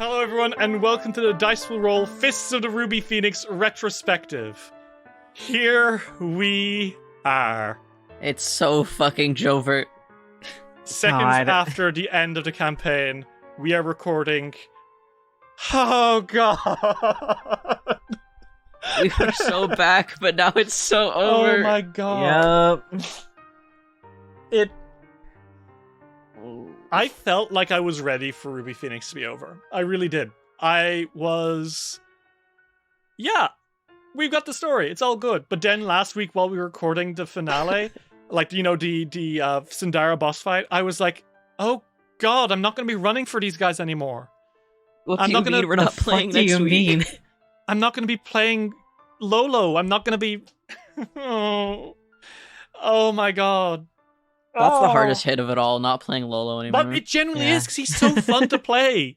Hello everyone, and welcome to the Dice Will Roll Fists of the Ruby Phoenix Retrospective. Here we are. It's so fucking Jovert. Seconds God. after the end of the campaign, we are recording. Oh god! We were so back, but now it's so over. Oh my god! Yep. I felt like I was ready for Ruby Phoenix to be over. I really did. I was... Yeah, we've got the story. It's all good. But then last week while we were recording the finale, like, you know, the Sundara boss fight, I was like, oh god, I'm not going to be running for these guys anymore. What I'm do not you gonna- mean we're not playing What do next you week? mean? I'm not going to be playing Lolo. I'm not going to be... oh my god. That's the Oh. hardest hit of it all, not playing Lolo anymore. But it genuinely Yeah. is, because he's so fun to play.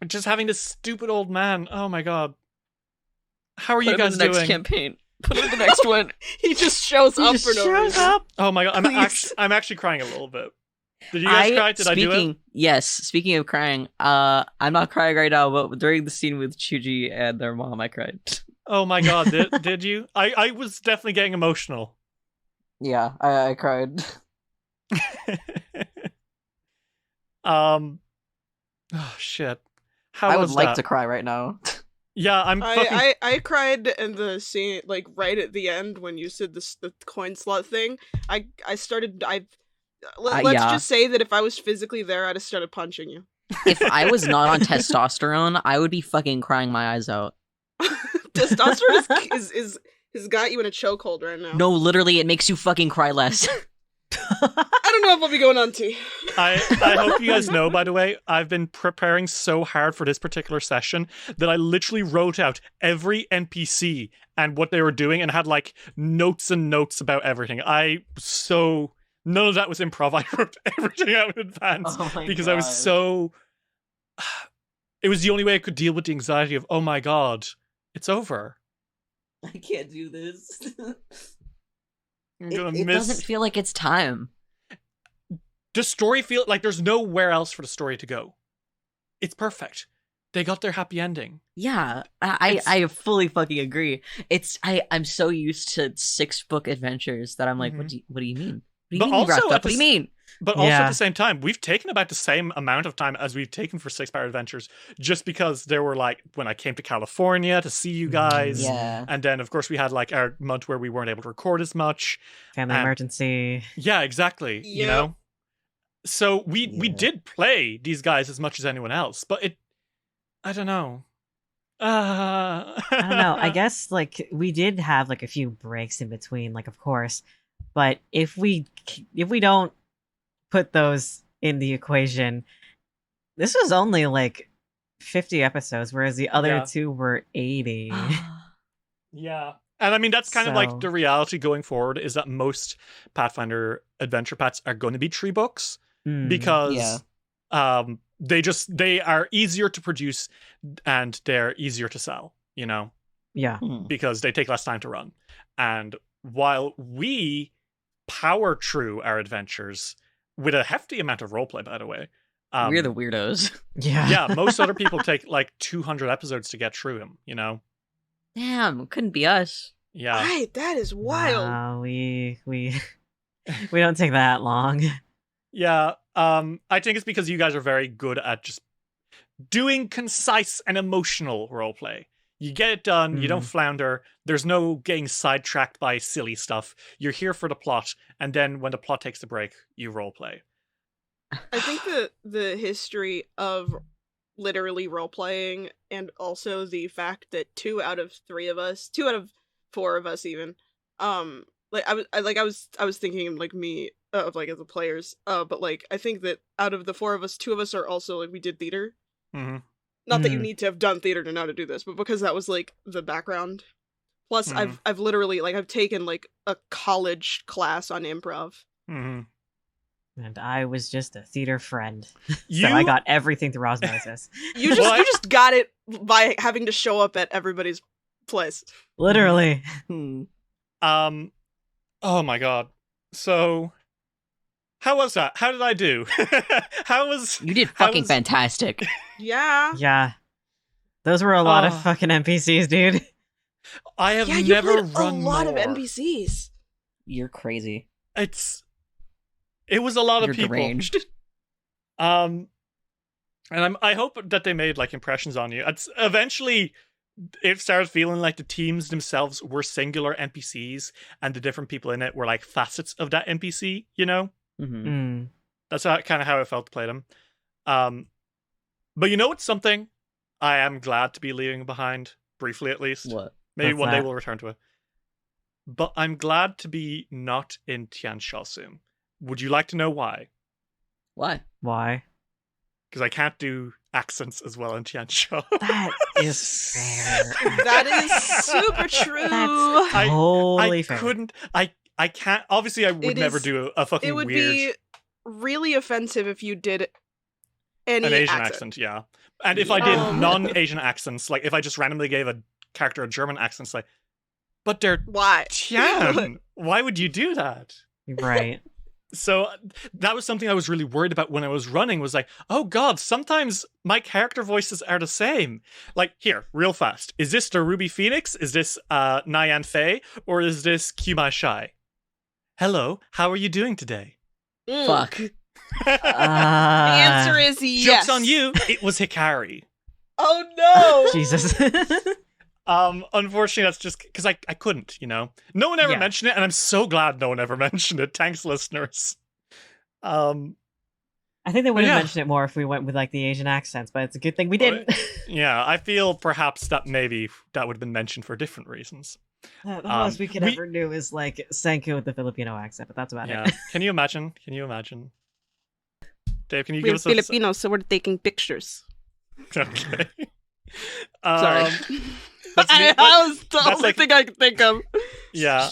Just having this stupid old man. Oh my god. How are you Put him in guys the next doing? campaign. Put him in the next one. He just shows He up just for no shows reason. up. Oh my god, Please. I'm actually crying a little bit. Did you guys cry? Did I do it? Yes, speaking of crying, I'm not crying right now, but during the scene with Chuji and their mom, I cried. Oh my god, did you? I was definitely getting emotional. Yeah, I cried. Oh shit. How I would was like that? to cry right now. Yeah, I'm fucking... I cried in the scene, like right at the end when you said the coin slot thing. Let's yeah. just say that if I was physically there, I'd have started punching you. If I was not on testosterone, I would be fucking crying my eyes out. Testosterone is has got you in a chokehold right now. No, literally, it makes you fucking cry less. I don't know if I'll be going on tea. I hope you guys know, by the way, I've been preparing so hard for this particular session that I literally wrote out every NPC and what they were doing and had like notes and notes about everything. None of that was improv. I wrote everything out in advance because I was so... It was the only way I could deal with the anxiety of, oh my god, it's over. I can't do this. I'm gonna It miss... doesn't feel like it's time. The story feel like there's nowhere else for the story to go. It's perfect. They got their happy ending. Yeah, I fully fucking agree. I'm so used to 6-book adventures that I'm like, what do you mean? What do you But mean you also wrapped at up? the What do you mean? But also at Yeah. the same time, we've taken about the same amount of time as we've taken for 6-part adventures, just because there were like, when I came to California to see you guys, Yeah. and then of course we had like our month where we weren't able to record as much. Family And- emergency. Yeah, exactly. You Yeah. know? So we Yeah. did play these guys as much as anyone else, but I don't know. I don't know. I guess like we did have like a few breaks in between, like of course, but if we don't put those in the equation, this was only like 50 episodes, whereas the other Yeah. two were 80. Yeah. And I mean, that's kind of like So- the reality going forward is that most Pathfinder adventure packs are going to be tree books because they are easier to produce and they're easier to sell, you know, Yeah. because they take less time to run. And while we power through our adventures with a hefty amount of roleplay, by the way. We're the weirdos. Yeah. Yeah, most other people take like 200 episodes to get through them, you know? Damn, couldn't be us. Yeah. Right, that is wild. No, we don't take that long. Yeah, I think it's because you guys are very good at just doing concise and emotional roleplay. You get it done, you don't flounder, there's no getting sidetracked by silly stuff. You're here for the plot, and then when the plot takes a break, you roleplay. I think the history of literally role playing, and also the fact that 2 out of 4 of us even, I was thinking like me of like as the players, but like I think that out of the 4 of us, 2 of us are also like we did theater. Mm-hmm. Not that you Mhm. need to have done theater to know how to do this, but because that was like the background. Plus, Mhm. I've literally like I've taken like a college class on improv. Mm-hmm. And I was just a theater friend. You, So I got everything through osmosis. You just Well, you just got it by having to show up at everybody's place. Literally. Hmm. oh my god. So, How was that? How did I do? You did fucking fantastic. Yeah. Yeah. Those were a lot of Oh. fucking NPCs, dude. I have You never played run a lot more. of NPCs. You're crazy. It was a lot You're of people. deranged. And I hope that they made like impressions on you. It's eventually it started feeling like the teams themselves were singular NPCs, and the different people in it were like facets of that NPC. You know, Mm-hmm. that's kind of how I felt to play them. But you know, it's something I am glad to be leaving behind briefly, at least. What? Maybe What's one day that? we'll return to it. But I'm glad to be not in Tian Sha soon. Would you like to know why? Why? Why? Because I can't do accents as well in Tian Sha. That is fair. That is super true. That's totally I fair. couldn't. I can't. Obviously, I would It never is- do a fucking It would weird be really offensive if you did any an Asian accent. accent. Yeah, and if I did Yeah. non-Asian accents, like if I just randomly gave a character a German accent, it's like, but they're Why? Tian. Why would you do that? Right. So that was something I was really worried about when I was running, was like, oh god, sometimes my character voices are the same. Like, here, real fast. Is this the Ruby Phoenix? Is this Nyan Fei? Or is this Qmai Shai? Hello, how are you doing today? Mm. Fuck. The answer is yes. Joke's on you, it was Hikari. Oh no! Jesus. Unfortunately, that's just because I couldn't, you know. No one ever Yeah. mentioned it, and I'm so glad no one ever mentioned it. Thanks, listeners. I think they would have Yeah. mentioned it more if we went with like the Asian accents, but it's a good thing we didn't. Yeah, I feel perhaps that maybe that would have been mentioned for different reasons. The most we could we- ever do is like Senku with the Filipino accent, but that's about Yeah. it. Can you imagine? Can you imagine? Dave, can you We're give us a... Filipinos, so we're taking pictures. Okay. Sorry. That's me, That was the that's only like- thing I could think of. yeah,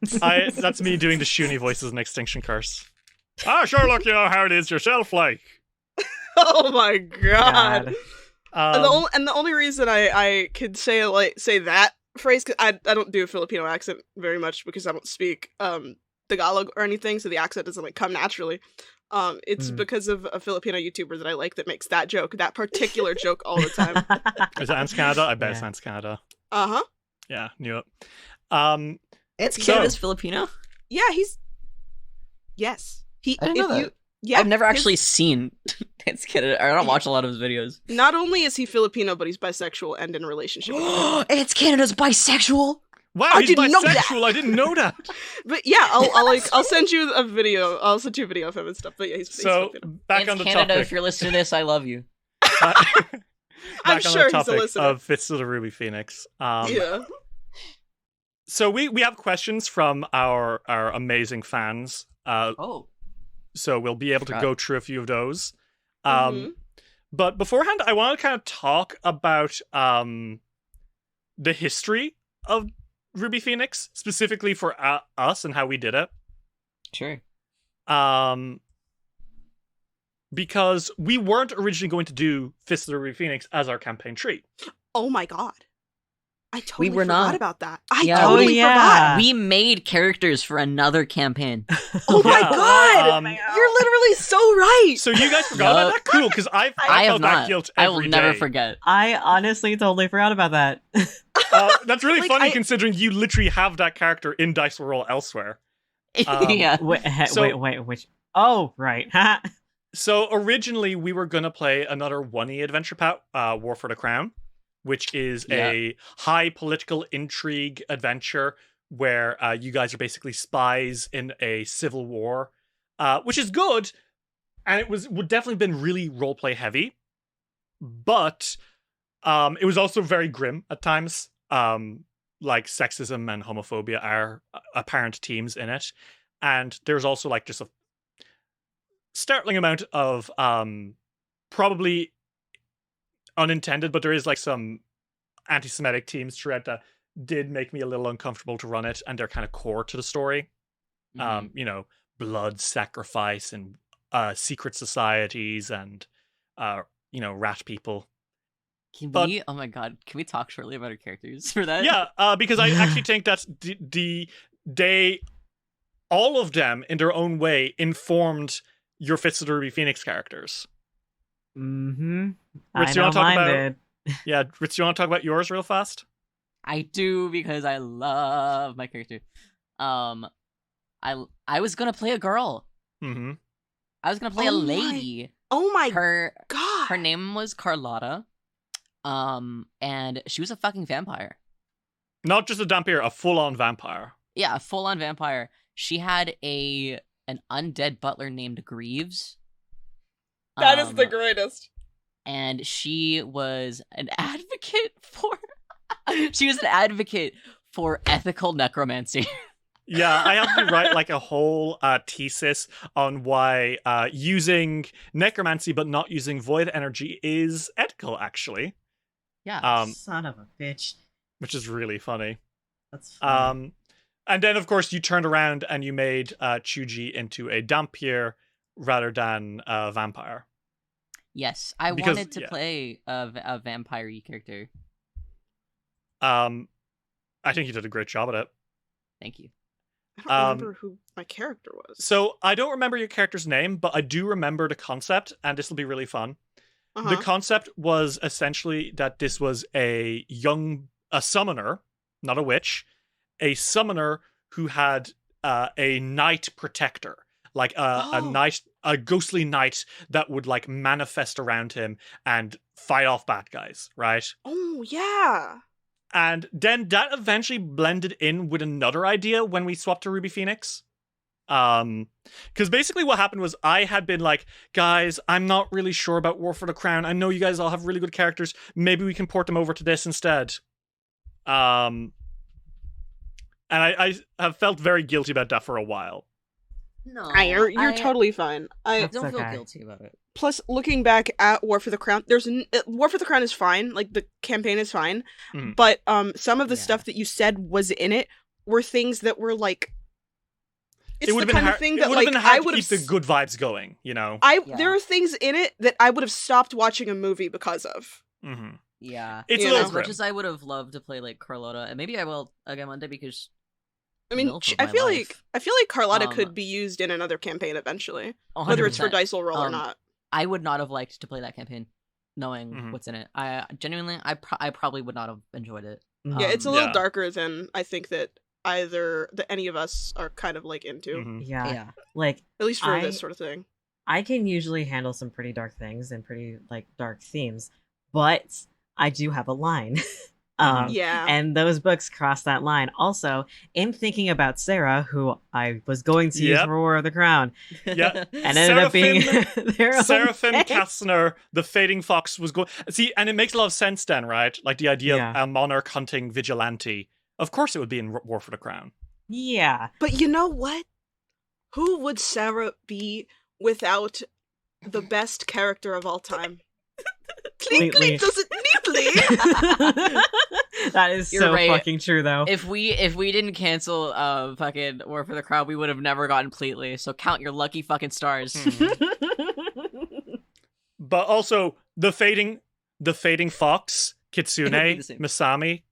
that's me doing the Shuni voices in Extinction Curse. Sure, look, you know how it is yourself, like. Oh my god. God. And the only reason I could say that phrase, 'cause I don't do a Filipino accent very much because I don't speak Tagalog or anything, so the accent doesn't like come naturally. It's Mm. because of a Filipino YouTuber that I like that makes that particular joke all the time. Is it Ants Canada? I bet it's Yeah. Ants Canada. Uh-huh. Yeah, knew it. It's So- Canada's Filipino? Yeah, he's Yes. I didn't know that. Yeah, I've never his- actually seen It's Canada. I don't watch a lot of his videos. Not only is he Filipino, but he's bisexual and in a relationship with a It's Canada's bisexual? Wow, I he's didn't know that. bisexual. I didn't know that. But yeah, I'll send you a video. I'll send you a video of him and stuff. But yeah, he's So Filipino. back It's on the Canada, topic. if you're listening to this, I love you. Back I'm on sure the he's a topic listener. of Fists of the Ruby Phoenix. Yeah. So we have questions from our amazing fans. Oh. So we'll be able to Forgot. go through a few of those. Mhm. But beforehand, I want to kind of talk about the history of Ruby Phoenix, specifically for us and how we did it. Sure. Because we weren't originally going to do Fist of the Ruby Phoenix as our campaign tree. Oh my god. I totally were forgot not. about that. I Yeah, totally we- yeah. forgot. We made characters for another campaign. Oh my Yeah. god! You're literally so right. So you guys forgot about that? Cool, because I I have felt that not. guilt I will every never day. forget. I honestly totally forgot about that. That's really Like, funny I- considering you literally have that character in Dice Roll elsewhere. Yeah. Wait, So- wait, which? Oh, right. So originally we were gonna play another 1E adventure pack, War for the Crown, which is a high political intrigue adventure where you guys are basically spies in a civil war, which is good, and would definitely been really roleplay heavy, but it was also very grim at times. Like sexism and homophobia are apparent themes in it, and there's also like just a startling amount of probably unintended, but there is like some anti-Semitic themes throughout that did make me a little uncomfortable to run it, and they're kind of core to the story. Mhm. You know, blood, sacrifice, and secret societies, and you know, rat people. Can but- we? Oh my god! Can we talk shortly about our characters for that? Yeah, because I actually think that they all of them, in their own way, informed your Fist of the Ruby Phoenix characters. Mm-hmm. Rich, I do you know want to talk mine about? did. Yeah, Rich, do you want to talk about yours real fast? I do, because I love my character. I was gonna play a girl. Mm-hmm. I was gonna play a lady. Oh my Her god. her name was Carlotta. And she was a fucking vampire. Not just a vampire, a full-on vampire. Yeah, a full-on vampire. She had an undead butler named Greaves. That is the greatest. And she was an advocate for she was an advocate for ethical necromancy. Yeah, I have to write like a whole thesis on why using necromancy but not using void energy is ethical, actually. Yeah. Son of a bitch. Which is really funny. That's funny. And then, of course, you turned around and you made Chuji into a Dampier rather than a vampire. Yes, I Because- wanted to yeah. play a vampire-y character. I think you did a great job at it. Thank you. I don't remember who my character was. So I don't remember your character's name, but I do remember the concept, and this will be really fun. Uh-huh. The concept was essentially that this was a summoner, not a witch, a summoner who had a knight protector, like a ghostly knight that would like manifest around him and fight off bad guys, right? Oh yeah. And then that eventually blended in with another idea when we swapped to Ruby Phoenix. Because basically what happened was I had been like, guys, I'm not really sure about War for the Crown. I know you guys all have really good characters. Maybe we can port them over to this instead. And I have felt very guilty about that for a while. No, You're totally fine. I I don't feel okay. guilty about it. plus looking back at War for the Crown, War for the Crown is fine. Like the campaign is fine, Mhm. but some of the Yeah. stuff that you said was in it were things that were like. It's It would the have been kind hard. of thing It that would have like been hard I to would keep have. the good vibes going, you know. Yeah. There are things in it that I would have stopped watching a movie because of. Mm-hmm. Yeah. It's You a know? little As much grim. as I would have loved to play like Carlotta, and maybe I will again one day because I mean, MILF of I my feel life. like Carlotta Um, could be used in another campaign eventually, 100%. whether it's for Dice Roll or Um, not. I would not have liked to play that campaign, knowing Mhm. what's in it. I genuinely, I probably would not have enjoyed it. Yeah, it's a little yeah. darker than I think that any of us are kind of like into, Mhm. Yeah. Yeah. Like, at least for I- this sort of thing. I can usually handle some pretty dark things and pretty like dark themes, but I do have a line. Yeah. And those books cross that line. Also, in thinking about Sarah, who I was going to use Yep. for War of the Crown, Yeah. and ended up being their own Seraphim thing. Kastner, the Fading Fox, was going. See, and it makes a lot of sense then, right? Like the idea Yeah. of a monarch hunting vigilante. Of course, it would be in War for the Crown. Yeah. But you know what? Who would Sarah be without the best character of all time? Clean Neatly. does it neatly. That is You're so right. fucking true, though. If we didn't cancel fucking War for the Crown, we would have never gotten Pleatly. So count your lucky fucking stars. Mhm. But also the Fading Fox, Kitsune, It would be the same. Misami,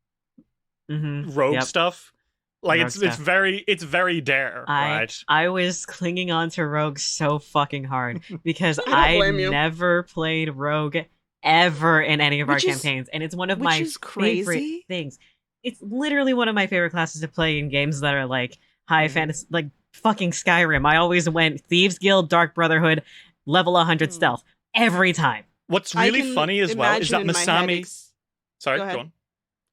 Mhm. rogue Yep. stuff. Like Rogue it's stuff. very there, right? I was clinging on to Rogue so fucking hard because I don't I blame you. never played Rogue ever in any of our Which is- campaigns, and it's one of which my is favorite crazy. things. It's literally one of my favorite classes to play in games that are like high fantasy, like fucking Skyrim. I always went Thieves Guild, Dark Brotherhood, level 100 stealth every time. What's I really can funny as well is that imagine in my head Misami. Sorry, Go go ahead. on.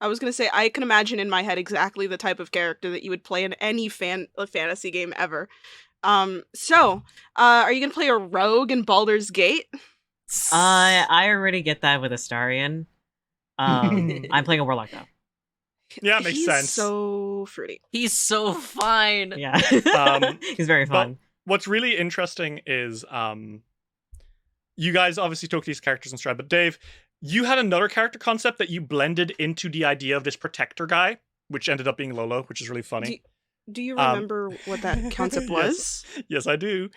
I was gonna say I can imagine in my head exactly the type of character that you would play in any fantasy game ever. So, are you gonna play a rogue in Baldur's Gate? I already get that with Astarion. I'm playing a warlock though. Yeah, makes He's sense. So fruity. He's so fine. Yeah, he's very but- fun. What's really interesting is you guys obviously took these characters in stride, but Dave, you had another character concept that you blended into the idea of this protector guy, which ended up being Lolo, which is really funny. Do you remember what that concept was? Yes, I do.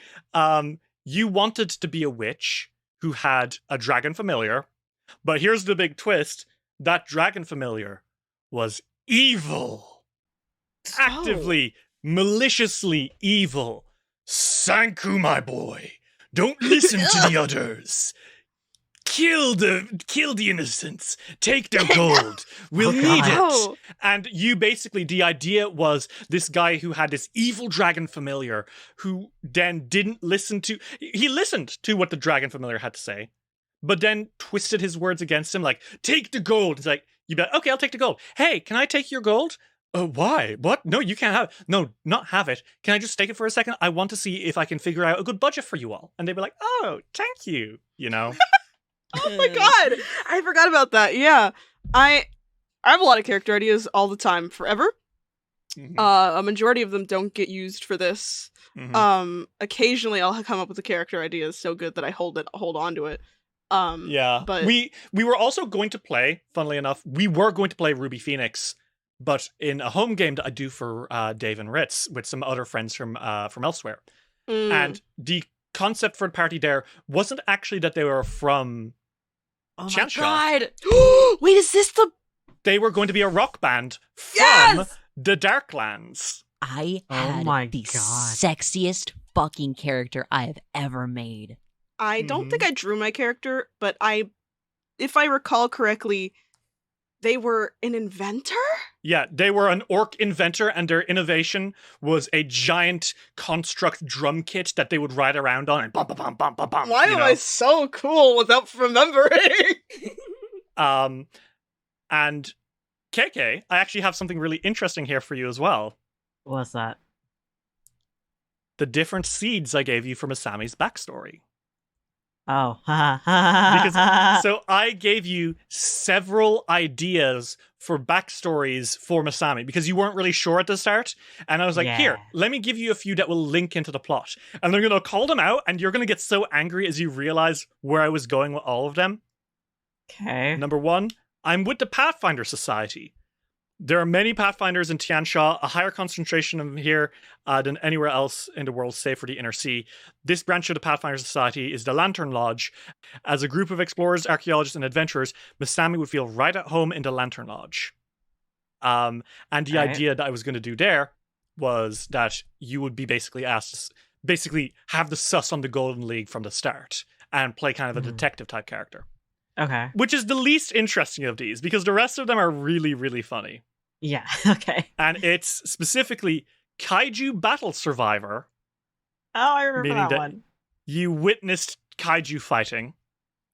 You wanted to be a witch who had a dragon familiar, but here's the big twist: that dragon familiar was evil, actively maliciously evil. Sanku, my boy, don't listen to the others. Kill the innocents. Take their gold. We'll need it. Oh. And you basically, the idea was this guy who had this evil dragon familiar who then didn't listen to, he listened to what the dragon familiar had to say, but then twisted his words against him, like, take the gold. It's like, you bet, okay, I'll take the gold. Hey, can I take your gold? Why? What? No, you can't have it. No, not have it. Can I just take it for a second? I want to see if I can figure out a good budget for you all. And they'd be like, oh, thank you, you know? Oh my god! I forgot about that. Yeah. I have a lot of character ideas all the time, forever. Mhm. A majority of them don't get used for this. Mhm. Occasionally I'll come up with a character idea that's so good that I hold on to it. Yeah, but we were also going to play, funnily enough, we were going to play Ruby Phoenix, but in a home game that I do for Dave and Ritz with some other friends from elsewhere. And the concept for the party there wasn't actually that they were from Oh my Chansha. god! Wait, is this the They were going to be a rock band from Yes! the Darklands. I Oh had my the God. sexiest fucking character I have ever made. I don't think I drew my character, but if I recall correctly, they were an inventor? Yeah, they were an orc inventor, and their innovation was a giant construct drum kit that they would ride around on and bum, bum, bum, bum, bum, bum. Why you am know? I so cool without remembering? And KK, I actually have something really interesting here for you as well. What's that? The different seeds I gave you from Asami's backstory. Oh. So I gave you several ideas for backstories for Masami because you weren't really sure at the start. And I was like, here, Yeah. let me give you a few that will link into the plot. And I'm going to call them out, and you're going to get so angry as you realize where I was going with all of them. Okay. Number one, I'm with the Pathfinder Society. There are many Pathfinders in Tiansha, a higher concentration of them here than anywhere else in the world, save for the Inner Sea. This branch of the Pathfinder Society is the Lantern Lodge. As a group of explorers, archaeologists, and adventurers, Masami would feel right at home in the Lantern Lodge. And the Alright. idea that I was going to do there was that you would be basically asked to basically have the sus on the Golden League from the start and play kind of a Mhm. detective type character. Okay. Which is the least interesting of these because the rest of them are really, really funny. Yeah. Okay. And it's specifically Kaiju Battle Survivor. Oh, I remember Meaning that that- one. You witnessed Kaiju fighting.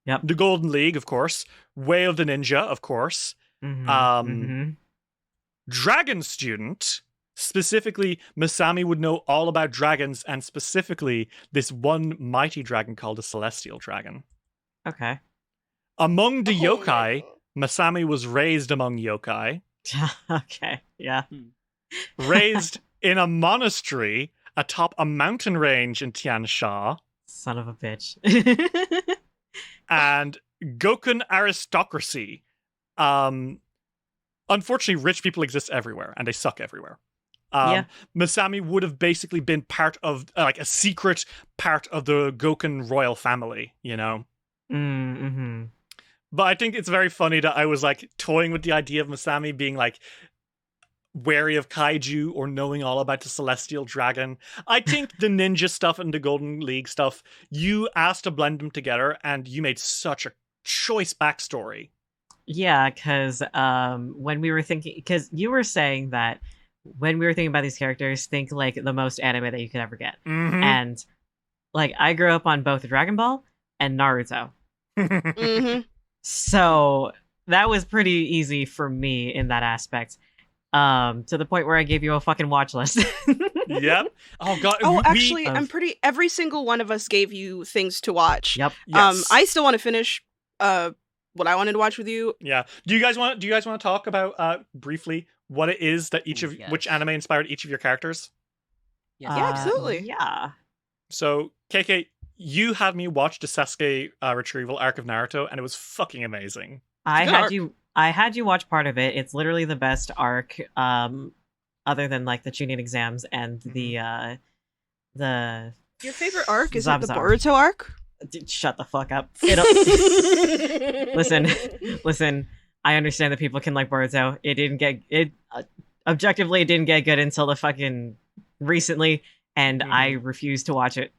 Yep. The Golden League, of course. Way of the Ninja, of course. Mhm, Um, mhm. Dragon Student. Specifically, Masami would know all about dragons and specifically this one mighty dragon called the Celestial Dragon. Okay. Among the Oh my yokai, God. Masami was raised among yokai. Okay. Yeah. Raised in a monastery atop a mountain range in Tiansha, Son of a bitch. and Gokun aristocracy. Unfortunately, rich people exist everywhere, and they suck everywhere. Yeah. Masami would have basically been part of, like, a secret part of the Gokun royal family, you know? Mm-hmm. But I think it's very funny that I was, like, toying with the idea of Masami being, like, wary of kaiju or knowing all about the celestial dragon. I think the ninja stuff and the Golden League stuff, you asked to blend them together, and you made such a choice backstory. Yeah, because when we were thinking, because you were saying that when we were thinking about these characters, think like the most anime that you could ever get. Mhm. And like I grew up on both Dragon Ball and Naruto. Mm-hmm. So that was pretty easy for me in that aspect. To the point where I gave you a fucking watch list. Yep. Oh god. Oh, actually, of- I'm pretty. Every single one of us gave you things to watch. Yep. Yes. I still want to finish. What I wanted to watch with you. Yeah. Do you guys want to talk about briefly what it is that each Ooh, of yes. which anime inspired each of your characters? Yes. Yeah, absolutely. Yeah. So, KK, you had me watch the Sasuke retrieval arc of Naruto, and it was fucking amazing. I good had arc. you watch part of it. It's literally the best arc, other than like the Chunin exams and the Your favorite arc is it the Zabzar. Boruto arc? Dude, shut the fuck up. Listen. I understand that people can like Boruto. It didn't get it. Objectively, it didn't get good until the fucking recently, and I Mhm. refuse to watch it.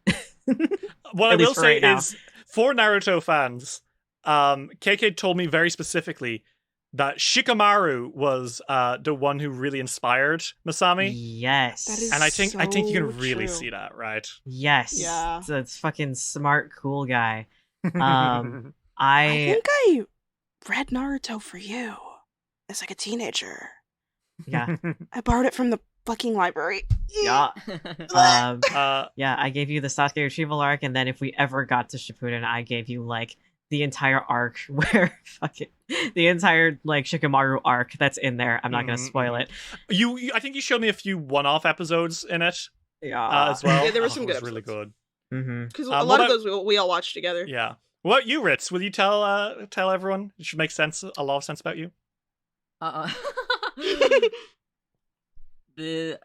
What I At least will for say right now. is, for Naruto fans, KK told me very specifically that Shikamaru was the one who really inspired Masami, Yes. That is and I think you so can really true. see that, right? Yes. Yeah. It's fucking smart, cool guy. I I think I read Naruto for you as like a teenager. yeah. I borrowed it from the fucking library. Yeah. uh, Yeah, I gave you the Sasuke retrieval arc, and then if we ever got to Shippuden, I gave you like the entire arc where fucking the entire like Shikamaru arc that's in there. I'm not gonna spoil it. I think you showed me a few one-off episodes in it Yeah. as well. Yeah, there were some it good was really episodes. good. Mm-hmm. Because What a lot of about- those we all watched together. Yeah. What about you, Ritz? Will you tell everyone? It should make sense, a lot of sense about you. The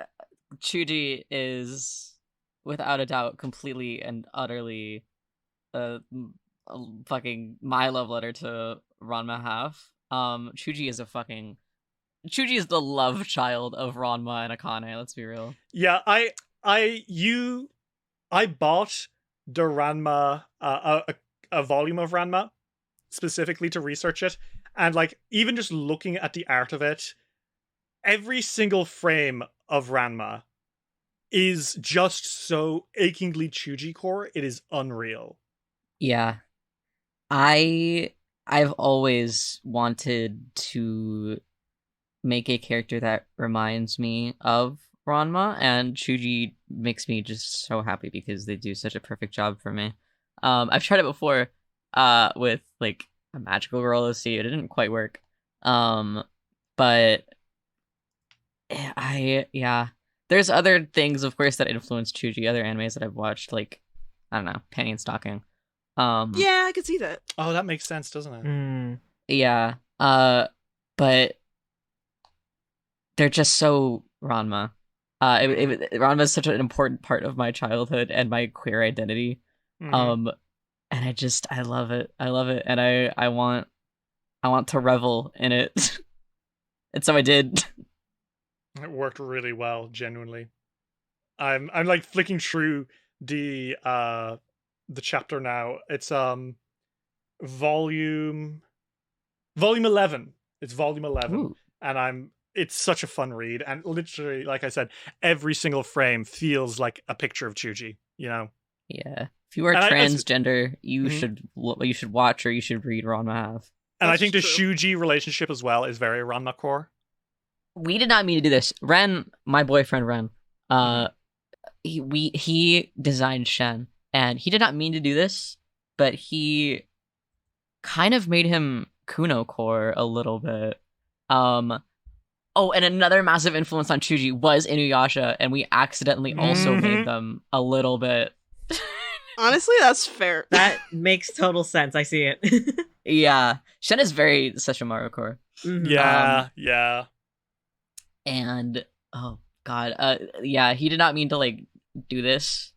Chuji is without a doubt completely and utterly a fucking my love letter to Ranma half. Chuji is the love child of Ranma and Akane, let's be real. Yeah, I bought the Ranma a volume of Ranma specifically to research it, and like even just looking at the art of it, every single frame of Ranma is just so achingly Chuji core. It is unreal. Yeah. I've always wanted to make a character that reminds me of Ranma, and Chuji makes me just so happy because they do such a perfect job for me. I've tried it before with like a magical girl OC. It didn't quite work. But there's other things of course that influence Chuji, other animes that I've watched, like I don't know, Penny and Stocking. Yeah, I could see that. Oh, that makes sense, doesn't it? Yeah. But they're just so Ranma. Ranma is such an important part of my childhood and my queer identity. Mhm. And I love it. I love it, and I want to revel in it. And so I did. It worked really well, genuinely. I'm like flicking through the chapter now. It's volume 11. It's volume 11. Ooh. And it's such a fun read, and literally, like I said, every single frame feels like a picture of Chuji, you know? Yeah. If you are And transgender, you Mhm. should watch or you should read Ranma half. And I That's think the true. Shuji relationship as well is very Ranma core. We did not mean to do this. Ren, my boyfriend Ren, he designed Shen, and he did not mean to do this, but he kind of made him Kuno core a little bit. Oh, and another massive influence on Chuji was Inuyasha, and we accidentally also made them a little bit. Honestly, that's fair. That makes total sense. I see it. Yeah, Shen is very Sesshomaru core. Mhm. Yeah. And oh god, yeah, he did not mean to like do this,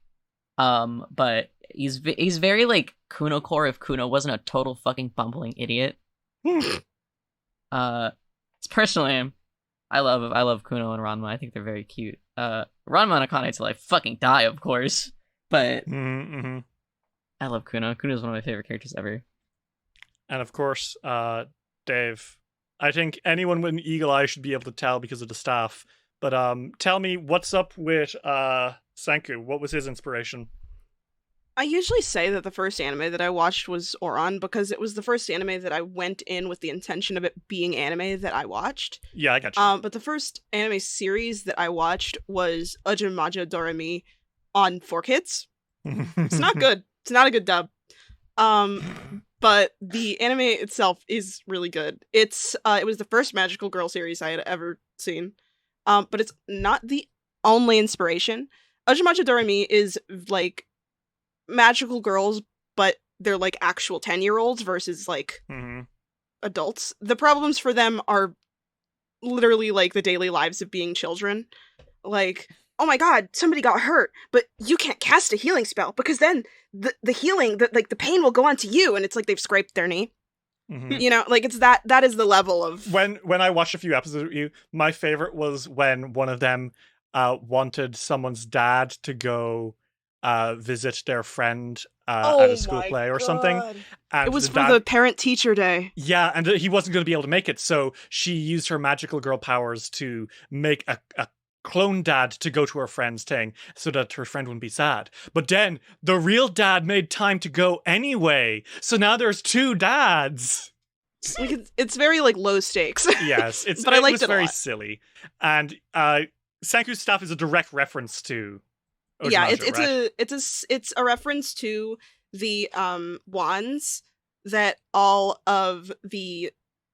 but he's very like Kuno core if Kuno wasn't a total fucking bumbling idiot. It's personally, I love Kuno and Ranma. I think they're very cute. Ranma and Akane till I fucking die, of course, but Mm-hmm. I love Kuno. Kuno is one of my favorite characters ever. And of course, Dave, I think anyone with an eagle eye should be able to tell because of the staff. But tell me, what's up with Senku? What was his inspiration? I usually say that the first anime that I watched was Oran because it was the first anime that I went in with the intention of it being anime that I watched. Yeah, I got you. But the first anime series that I watched was Ujumaja Doremi on 4Kids. It's not good. It's not a good dub. But the anime itself is really good. It was the first magical girl series I had ever seen. But it's not the only inspiration. Ujumaja Doremi is like magical girls, but they're like actual 10-year-olds versus like adults. The problems for them are literally like the daily lives of being children. Like, oh my god, somebody got hurt, but you can't cast a healing spell because then the healing, the pain will go on to you, and it's like they've scraped their knee. You know, like it's that is the level of when I watched a few episodes with you, my favorite was when one of them wanted someone's dad to go visit their friend at Oh a school my play or something. God. And It was the for dad, the parent-teacher day. yeah, and he wasn't going to be able to make it, so she used her magical girl powers to make a clone dad to go to her friend's thing so that her friend wouldn't be sad. But then the real dad made time to go anyway, so now there's two dads. Like it's very like low stakes. Yes, But I liked was it a very lot. silly. And Sanku's staff is a direct reference to Yeah, Ojimaju, it's a reference to the wands that all of the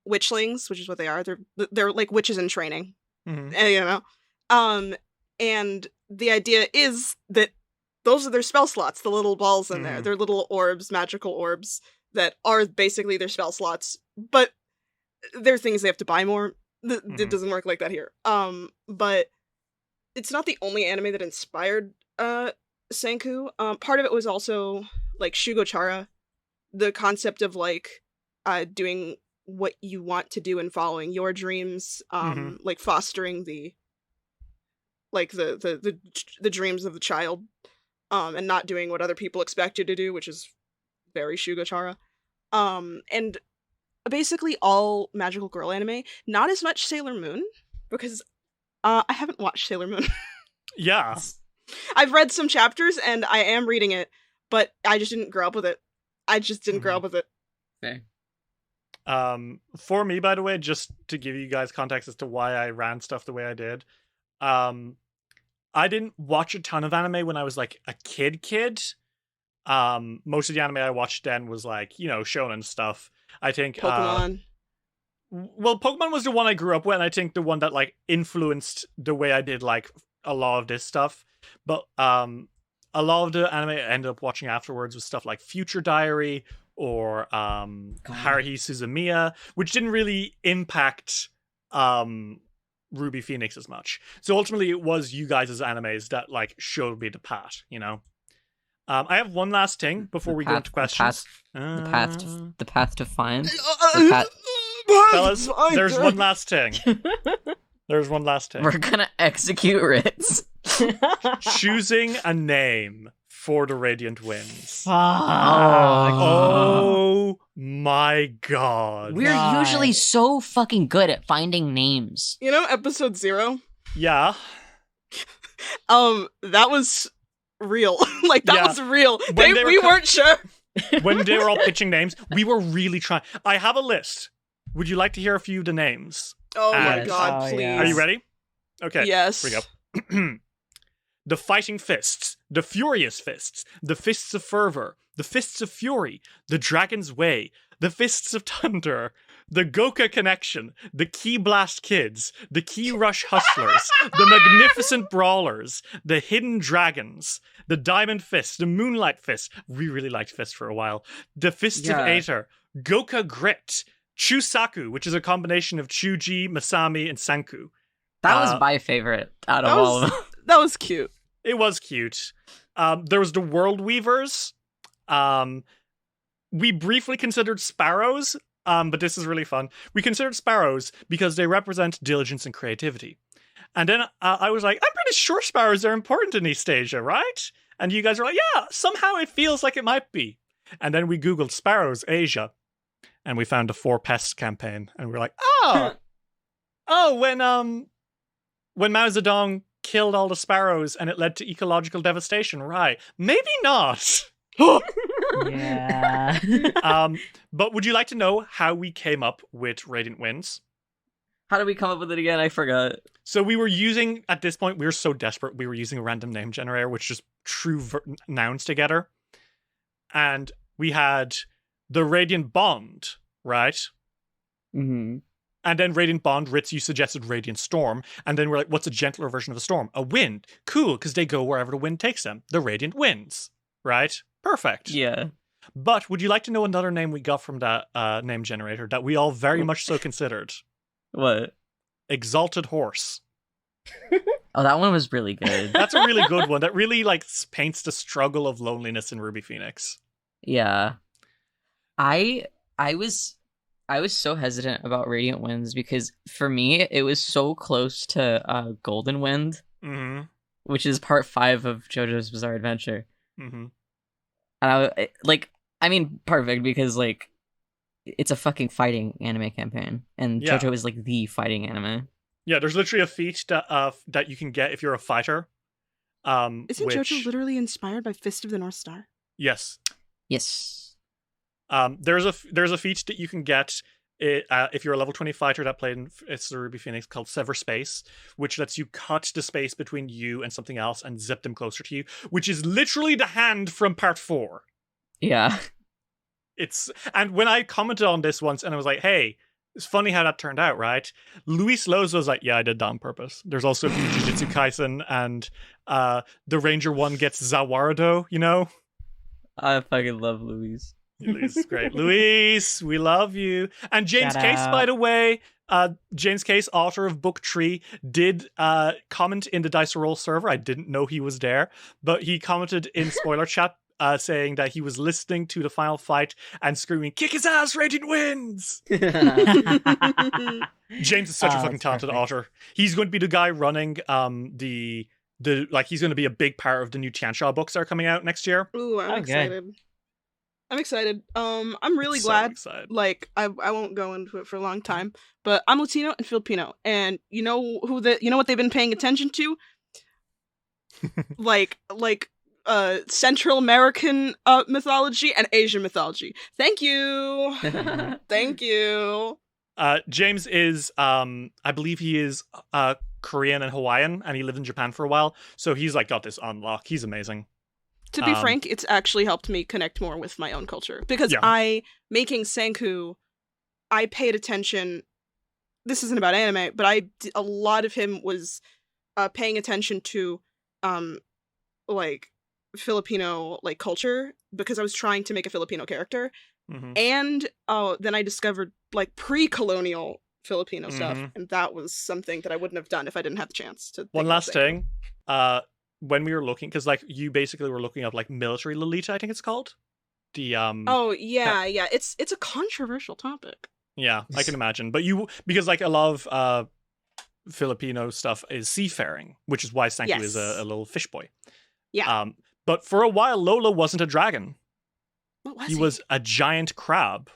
witchlings, which is what they are, they're like witches in training. Mhm. You know. And the idea is that those are their spell slots, the little balls in there. Mhm. They're little orbs, magical orbs that are basically their spell slots, but they're things they have to buy more. It Mhm. doesn't work like that here. But it's not the only anime that inspired Senku. Part of it was also like Shugochara, the concept of like doing what you want to do and following your dreams, Mhm. like fostering the like the dreams of the child, and not doing what other people expect you to do, which is very Shugochara. And basically all magical girl anime, not as much Sailor Moon, because I haven't watched Sailor Moon. Yeah. I've read some chapters and I am reading it, but I just didn't grow up with it. I just didn't grow up with it. Fair. For me, by the way, just to give you guys context as to why I ran stuff the way I did, I didn't watch a ton of anime when I was like a kid. Most of the anime I watched then was like, you know, shonen stuff. I think Pokemon. Well, Pokemon was the one I grew up with, and I think the one that like influenced the way I did like a lot of this stuff. But a lot of the anime I ended up watching afterwards was stuff like Future Diary or Haruhi Suzumiya, which didn't really impact Ruby Phoenix as much. So ultimately, it was you guys' animes that like showed me the path. You know. I have one last thing before we go into questions. The path to find. Fellas, there's one last thing. There's one last thing. We're gonna execute Ritz. Choosing a name for the Radiant Winds. Fuck. Oh my god. We're God. usually so fucking good at finding names. You know, episode 0? Yeah. That was real. Like, that Yeah. was real. When they were We weren't sure. When they were all pitching names, we were really trying. I have a list. Would you like to hear a few of the names? Oh my Yes. god, Oh, please. yeah. Are you ready? Okay. Yes. Here we go. The Fighting Fists, the Furious Fists, the Fists of Fervor, the Fists of Fury, the Dragon's Way, the Fists of Thunder, the Goka Connection, the Key Blast Kids, the Key Rush Hustlers, the Magnificent Brawlers, the Hidden Dragons, the Diamond Fist, the Moonlight Fist. We really liked Fist for a while. The Fists of Yeah. Aether, Goka Grit, Chusaku, which is a combination of Chuji, Masami, and Sanku. That was my favorite out of That all was- of them. That was cute. It was cute. There was the World Weavers. We briefly considered sparrows, but this is really fun. We considered sparrows because they represent diligence and creativity. And then I was like, I'm pretty sure sparrows are important in East Asia, right? And you guys were like, yeah, somehow it feels like it might be. And then we Googled sparrows, Asia, and we found the 4 Pests campaign. And we were like, when Mao Zedong killed all the sparrows and it led to ecological devastation, right? Maybe not. Yeah. But would you like to know how we came up with Radiant Winds? How did we come up with it again? I forgot. So we were using, at this point, we were so desperate, we were using a random name generator, which just true nouns together. And we had the Radiant Bond, right? Mm-hmm. And then Radiant Bond, Ritz, you suggested Radiant Storm. And then we're like, what's a gentler version of a storm? A wind. Cool, because they go wherever the wind takes them. The Radiant Winds, right? Perfect. Yeah. But would you like to know another name we got from that name generator that we all very much so considered? What? Exalted Horse. Oh, that one was really good. That's a really good one. That really like paints the struggle of loneliness in Ruby Phoenix. Yeah. I was so hesitant about Radiant Winds because for me it was so close to Golden Wind Mm-hmm. which is part 5 of JoJo's Bizarre Adventure. Mm-hmm. And I mean, perfect because like it's a fucking fighting anime campaign, and Yeah. JoJo is like the fighting anime. Yeah, there's literally a feat that you can get if you're a fighter. Isn't which, JoJo literally inspired by Fist of the North Star? Yes. Yes. There's a feat that you can get if you're a level 20 fighter that played in it's the Ruby Phoenix called Sever Space, which lets you cut the space between you and something else and zip them closer to you, which is literally the hand from part 4. Yeah. And when I commented on this once and I was like, hey, it's funny how that turned out, right? Luis Loza was like, yeah, I did that on purpose. There's also a few Jujutsu Kaisen, and the Ranger one gets Zawardo, you know? I fucking love Luis. Luis is great. Luis, we love you. And James Shout Case, out. by the way, James Case, author of Book 3, did comment in the Dice Roll server. I didn't know he was there, but he commented in spoiler chat saying that he was listening to the final fight and screaming, "Kick his ass, Raging wins!" James is such a Oh, fucking that's talented perfect. author. He's going to be the guy running the he's going to be a big part of the new Tiansha books that are coming out next year. Ooh, I'm Oh, good. excited. I'm excited. I'm really So glad. excited. Like, I won't go into it for a long time, but I'm Latino and Filipino, and you know what they've been paying attention to? like Central American mythology and Asian mythology. Thank you. Thank you. James is, I believe he is Korean and Hawaiian, and he lived in Japan for a while, so he's like got this unlock. He's amazing. To be frank, it's actually helped me connect more with my own culture because Yeah. making Senku, I paid attention. This isn't about anime, but a lot of him was paying attention to like Filipino like culture because I was trying to make a Filipino character. Mm-hmm. And then I discovered like pre-colonial Filipino stuff, Mhm. and that was something that I wouldn't have done if I didn't have the chance to. One think about last Senku. thing, when we were looking, because like you basically were looking up like military Lolita, I think it's called. The Oh yeah, yeah. It's a controversial topic. yeah, I can imagine. But because like a lot of Filipino stuff is seafaring, which is why Senku is Yes. a little fish boy. Yeah. But for a while, Lola wasn't a dragon. What was He was a giant crab.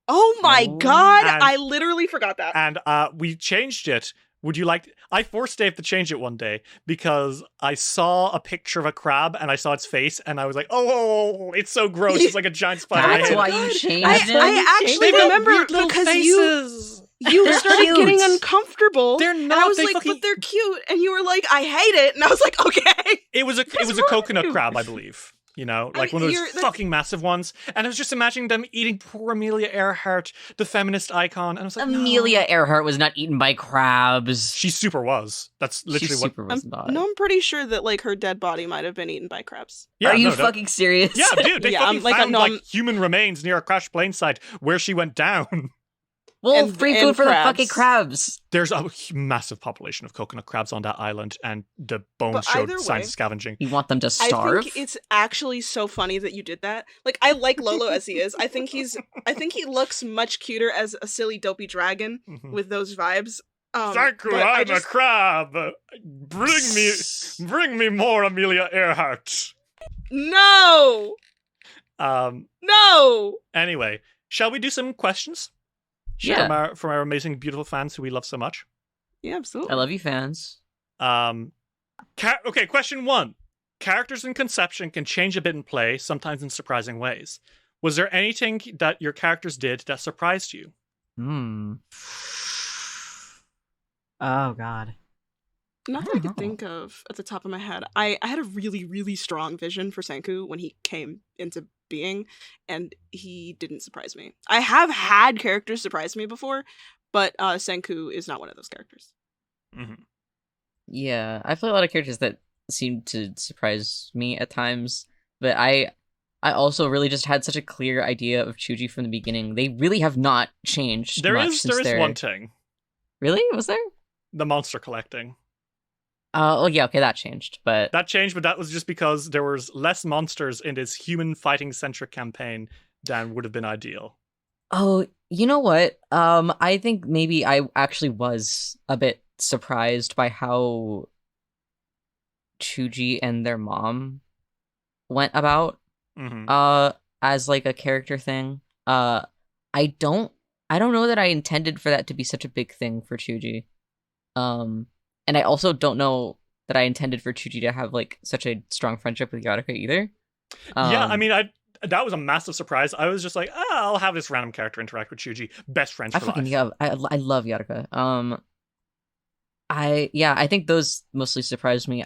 Oh my Oh. god! And- I literally forgot that. And we changed it. Would you like? I forced Dave to change it one day because I saw a picture of a crab and I saw its face and I was like, "Oh, it's so gross! It's like a giant spider." That's I hate why it. you God. changed I it. actually They've got remember weird little because faces. you They're started cute. getting uncomfortable. They're And not. I was they like, fucking, but they're cute, and you were like, I hate it, and I was like, okay. It was a wrong with coconut you? crab, I believe. You know, I like mean, one of those that's- fucking massive ones. And I was just imagining them eating poor Amelia Earhart, the feminist icon. And I was like, Amelia no. Earhart was not eaten by crabs. She super was. That's literally She what. super was not. No, I'm pretty sure that like her dead body might have been eaten by crabs. Yeah, Are you no, that- fucking serious? Yeah, dude, they Yeah, fucking I'm like, found no, like I'm- human remains near a crashed plane site where she went down. Well, And- free and food for the fucking crabs. crabs. There's a massive population of coconut crabs on that island, and the bones But showed either signs way- of scavenging. You want them to I starve? think it's actually so funny that you did that. Like, I like Lolo as he is. I think he looks much cuter as a silly dopey dragon Mhm. with those vibes. Thank you, but I I'm a just- crab. Bring me more Amelia Earhart. No, no. Anyway, shall we do some questions? Yeah. From our amazing, beautiful fans who we love so much. Yeah, absolutely. I love you, fans. Okay, question 1. Characters in conception can change a bit in play, sometimes in surprising ways. Was there anything that your characters did that surprised you? Hmm. Oh god. Not I that I don't could know. think of at the top of my head. I had a really, really strong vision for Senku when he came into being, and he didn't surprise me. I have had characters surprise me before, but Senku is not one of those characters. Mm-hmm. Yeah, I play a lot of characters that seem to surprise me at times, but I also really just had such a clear idea of Chuji from the beginning. They really have not changed There much is since they're... one thing. Really? Was there? The monster collecting. Oh, yeah, okay, that changed, but... That changed, but that was just because there was less monsters in this human fighting centric campaign than would have been ideal. Oh, you know what? I think maybe I actually was a bit surprised by how Chuji and their mom went about Mm-hmm. as like a character thing. I don't know that I intended for that to be such a big thing for Chuji. And I also don't know that I intended for Chuji to have like such a strong friendship with Yarika either. Yeah, I mean, that was a massive surprise. I was just like, I'll have this random character interact with Chuji. Best friends I for fucking life. I love Yarika. I think those mostly surprised me.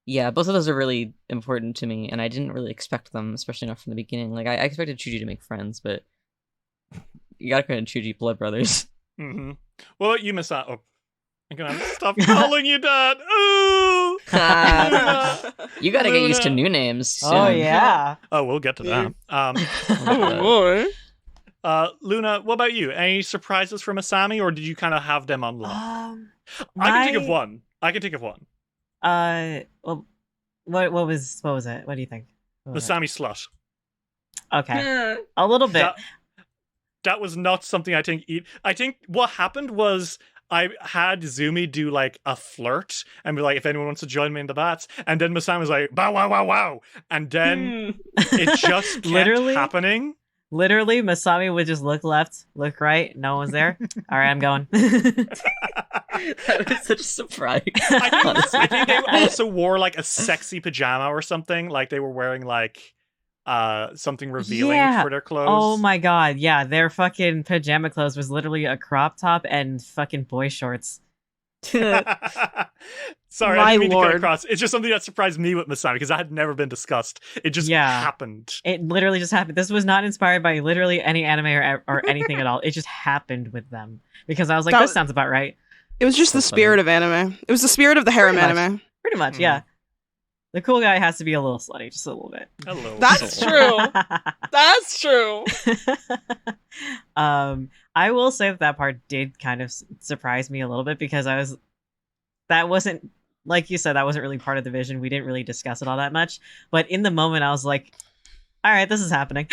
Yeah, both of those are really important to me, and I didn't really expect them, especially not from the beginning. Like I expected Chuji to make friends, but Yarika and Chuji blood brothers. Mm-hmm. What about you, Misa? Oh, I'm gonna stop calling you that. Ooh! Luna! You gotta get used to Luna! new names soon. Oh yeah. Oh, we'll get to that. Oh boy. Luna, what about you? Any surprises from Asami, or did you kind of have them on lock? I can think of one. Well, what was it? What do you think? Masami slut. Okay, a little bit. That was not something I think. I think what happened was I had Zumi do like a flirt and be like, if anyone wants to join me in the bats, and then Masami was like, bow, wow, wow, wow, and then it just kept Literally happening. Literally, Masami would just look left, look right, no one's there. All right, I'm going. That was such a surprise. I think they also wore like a sexy pajama or something. Like they were wearing like something revealing for their clothes. Oh my god, yeah, their fucking pajama clothes was literally a crop top and fucking boy shorts. Sorry, My I didn't mean to lord. cut across. It's just something that surprised me with Masami because that had never been discussed. It just happened. It literally just happened. This was not inspired by literally any anime or anything at all. It just happened with them because I was like, this sounds about right. It was just So the spirit of anime. It was the spirit of the harem Pretty much. anime. Pretty much, yeah. The cool guy has to be a little slutty, just a little bit. Hello. That's true. That's true. I will say that part did kind of surprise me a little bit because that wasn't, like you said, that wasn't really part of the vision. We didn't really discuss it all that much. But in the moment, I was like, all right, this is happening.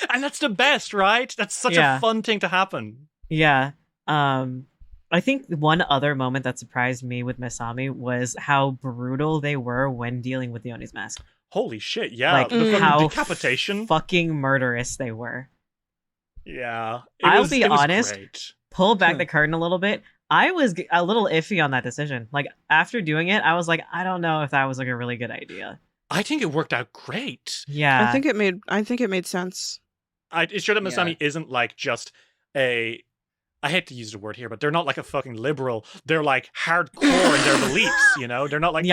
And that's the best, right? That's such a fun thing to happen. Yeah. I think one other moment that surprised me with Masami was how brutal they were when dealing with the Oni's mask. Holy shit, yeah. Like, the fucking how decapitation. Fucking murderous they were. Yeah. I'll be honest, great. pull back the curtain a little bit. I was a little iffy on that decision. Like, after doing it, I was like, I don't know if that was like a really good idea. I think it worked out great. Yeah. I think it made sense. It's sure that Masami isn't like just a... I hate to use the word here, but they're not like a fucking liberal. They're like hardcore in their beliefs, you know? They're not like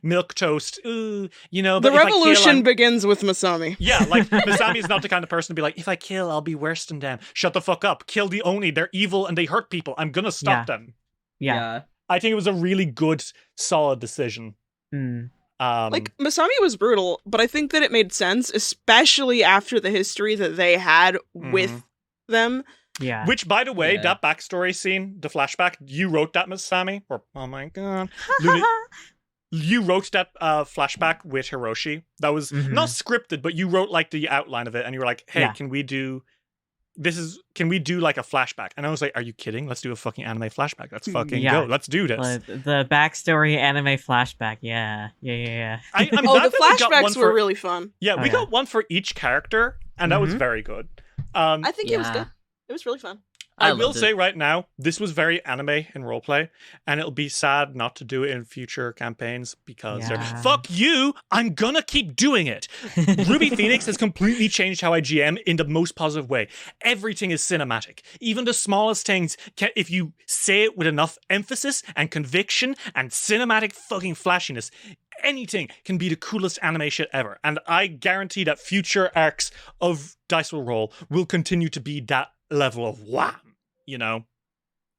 milk toast, ooh, you know? The but revolution begins with Masami. Yeah, like Masami is not the kind of person to be like, if I kill, I'll be worse than them. Shut the fuck up. Kill the Oni. They're evil and they hurt people. I'm gonna stop them. Yeah. I think it was a really good, solid decision. Like, Masami was brutal, but I think that it made sense, especially after the history that they had with them. Yeah. Which, by the way, that backstory scene, the flashback, you wrote that, Masami? Or, oh my god. Luna, you wrote that flashback with Hiroshi. That was not scripted, but you wrote like the outline of it, and you were like, hey, can we do like a flashback? And I was like, are you kidding? Let's do a fucking anime flashback. Let's fucking go. Let's do this. The backstory anime flashback. Yeah. I'm glad the that flashbacks were really fun. Yeah, we got one for each character, and that was very good. I think it was good. It was really fun. I will say right now, this was very anime in roleplay, and it'll be sad not to do it in future campaigns because they're fuck you, I'm gonna keep doing it. Ruby Phoenix has completely changed how I GM in the most positive way. Everything is cinematic. Even the smallest things, if you say it with enough emphasis and conviction and cinematic fucking flashiness, anything can be the coolest anime shit ever. And I guarantee that future arcs of Dice Will Roll will continue to be that level of wham, you know?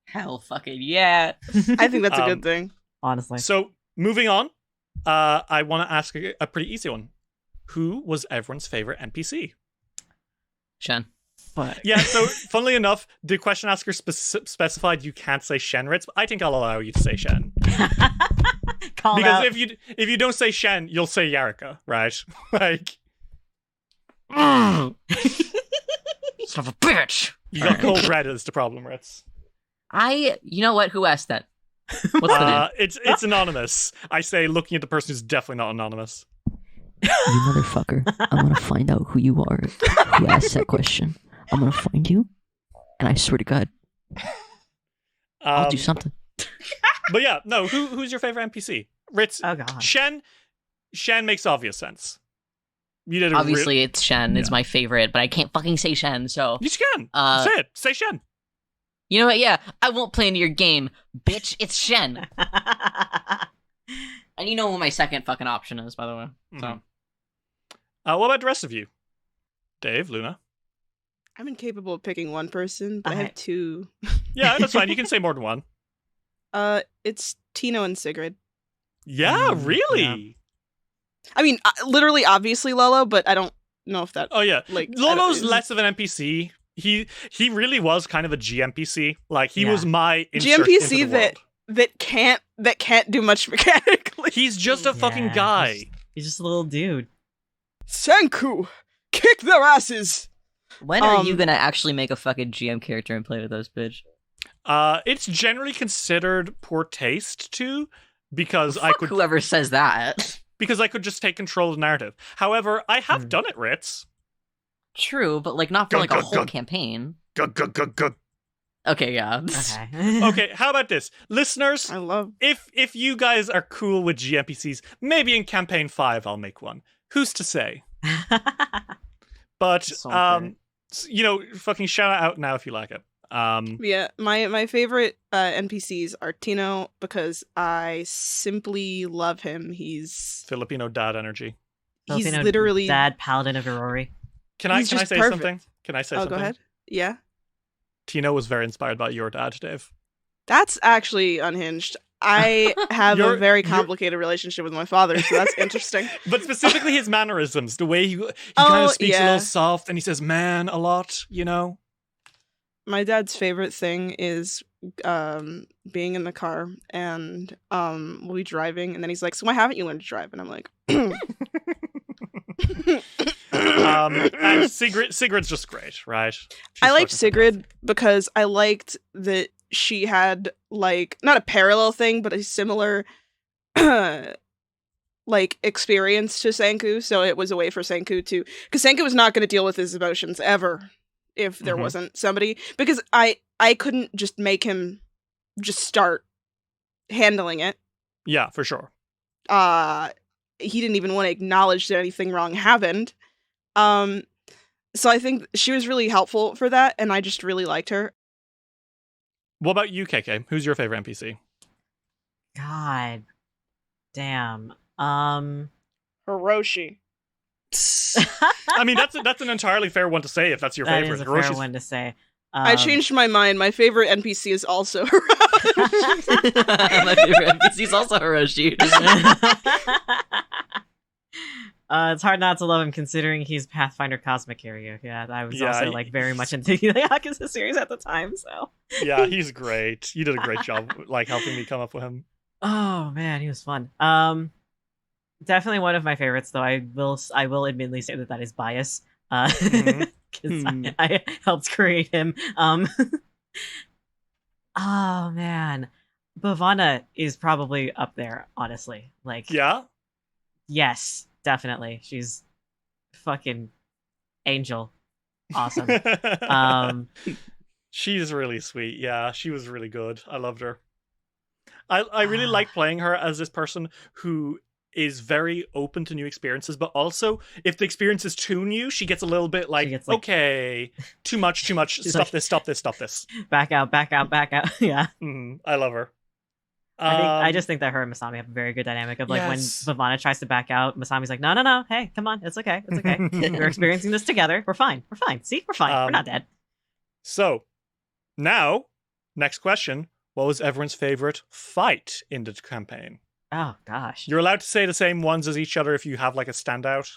Hell fucking yeah. I think that's a good thing. Honestly. So, moving on, I want to ask a pretty easy one. Who was everyone's favorite NPC? Shen. Yeah, so funnily enough, the question asker specified you can't say Shenritz, but I think I'll allow you to say Shen. Because if you don't say Shen, you'll say Yarika, right? Like... Son of a bitch! You got cold red is the problem, Ritz. You know what? Who asked that? What's the name? It's anonymous. I say, looking at the person who's definitely not anonymous. You motherfucker. I'm gonna find out who you are, who asked that question. I'm gonna find you, and I swear to God, I'll do something. But yeah, no, who's your favorite NPC? Ritz. Oh god. Shen makes obvious sense. You did Obviously, it's Shen is my favorite, but I can't fucking say Shen, so... You can. Say it. Say Shen. You know what? Yeah, I won't play into your game, bitch. It's Shen. And you know what my second fucking option is, by the way. So, what about the rest of you? Dave, Luna? I'm incapable of picking one person, but I have two. Yeah, that's fine. You can say more than one. It's Tino and Sigrid. Yeah, really? Yeah. I mean, literally, obviously Lolo, but I don't know if that... Oh, yeah. Like, Lolo's less of an NPC. He really was kind of a GMPC. Like, he was my insert GMPC into the world. that can't do much mechanically. He's just a fucking guy. He's just a little dude. Senku! Kick their asses! when are you gonna actually make a fucking GM character and play with those, bitch? It's generally considered poor taste too, because Fuck whoever says that. Because I could just take control of the narrative. However, I have done it, Ritz. True, but like not for like a whole campaign. Okay, yeah. Okay. Okay, how about this? Listeners, I love... if you guys are cool with GMPCs, maybe in campaign 5 I'll make one. Who's to say? But you know, fucking shout it out now if you like it. Yeah, my favorite NPCs are Tino because I simply love him. He's Filipino dad energy. He's literally dad paladin of Aurori. Can I He's say just perfect. something? Can I say Oh, something? go ahead. Yeah. Tino was very inspired by your dad, Dave. That's actually unhinged. I have a very complicated relationship with my father, so that's interesting. But specifically his mannerisms, the way he kind of speaks a little soft and he says man a lot, you know? My dad's favorite thing is being in the car and we'll be driving and then he's like, so why haven't you learned to drive? And I'm like... and Sigrid's just great, right? I liked Sigrid because I liked that she had like not a parallel thing, but a similar like experience to Senku. So it was a way for Senku to, because Senku was not going to deal with his emotions ever if there wasn't somebody. Because I couldn't just make him just start handling it. Yeah, for sure. He didn't even want to acknowledge that anything wrong happened. So I think she was really helpful for that, and I just really liked her. What about you, KK? Who's your favorite NPC? God damn. Hiroshi. I mean, that's an entirely fair one to say if that's your That favorite. is a fair one to say. I changed my mind. My favorite NPC is also Hiroshi. My favorite NPC is also Hiroshi. It's hard not to love him considering he's Pathfinder Cosmic Kiryu. Yeah, I was also like very much into the Yakuza series at the time, so. Yeah, he's great. You did a great job like helping me come up with him. Oh man, he was fun. Definitely one of my favorites, though. I will admittedly say that is bias. Because I helped create him. Oh man, Bhavana is probably up there, honestly. Like, yeah, yes, definitely. She's fucking angel, awesome. She's really sweet. Yeah, she was really good. I loved her. I really like playing her as this person who is very open to new experiences, but also if the experience is too new, she gets a little bit like okay, too much. Stop this. Back out. Yeah. I love her. I just think that her and Masami have a very good dynamic of like when Bhavana tries to back out, Masami's like, no, hey, come on, it's okay. We're experiencing this together. We're fine. See, we're fine. We're not dead. So now, next question. What was everyone's favorite fight in the campaign? Oh, gosh. You're allowed to say the same ones as each other if you have like a standout.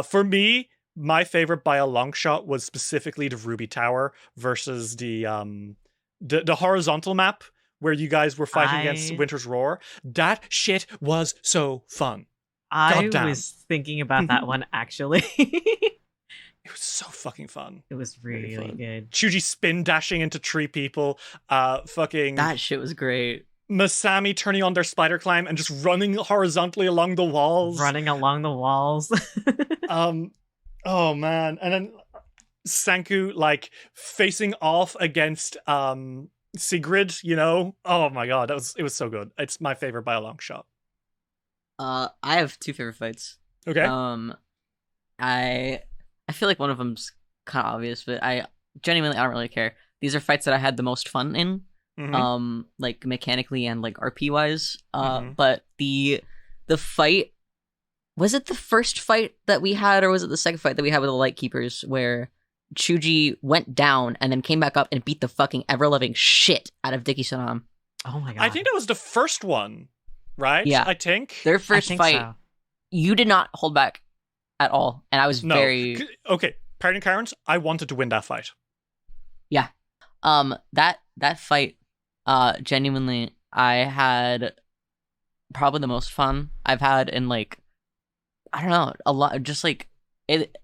For me, my favorite by a long shot was specifically the Ruby Tower versus the horizontal map where you guys were fighting against Winter's Roar. That shit was so fun. I was thinking about that one, actually. It was so fucking fun. It was Very really fun. good. Chuji spin dashing into tree people. Fucking That shit was great. Masami turning on their spider climb and just running horizontally along the walls. Running along the walls. Oh man. And then Sanku like facing off against Sigrid, you know? Oh my god, it was so good. It's my favorite by a long shot. I have two favorite fights. Okay. I feel like one of them's kind of obvious, but I don't really care. These are fights that I had the most fun in. Mhm. Like mechanically and like RP wise. Mhm. But the fight, was it the first fight that we had, or was it the second fight that we had with the Lightkeepers, where Chuji went down and then came back up and beat the fucking ever loving shit out of Diki Sonam? Oh my god. I think that was the first one, right? Yeah. I think. Their I first think fight, so. you did not hold back at all, and I was No. very Okay, pardon Karens, I wanted to win that fight. that fight. Genuinely, I had probably the most fun I've had in like, I don't know, a lot. Just like it.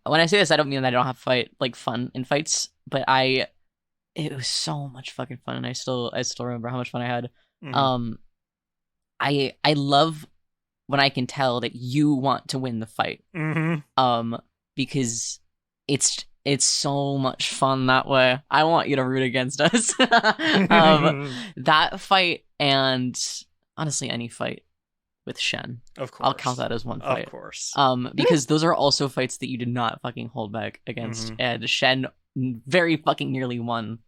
When I say this, I don't mean that I don't have fun in fights, but it was so much fucking fun, and I still remember how much fun I had. Mhm. I love when I can tell that you want to win the fight. Mhm. Because it's so much fun that way. I want you to root against us. That fight, and honestly any fight with Shen, Of course. I'll count that as one fight. Of course. Because those are also fights that you did not fucking hold back against, Mhm. and Shen very fucking nearly won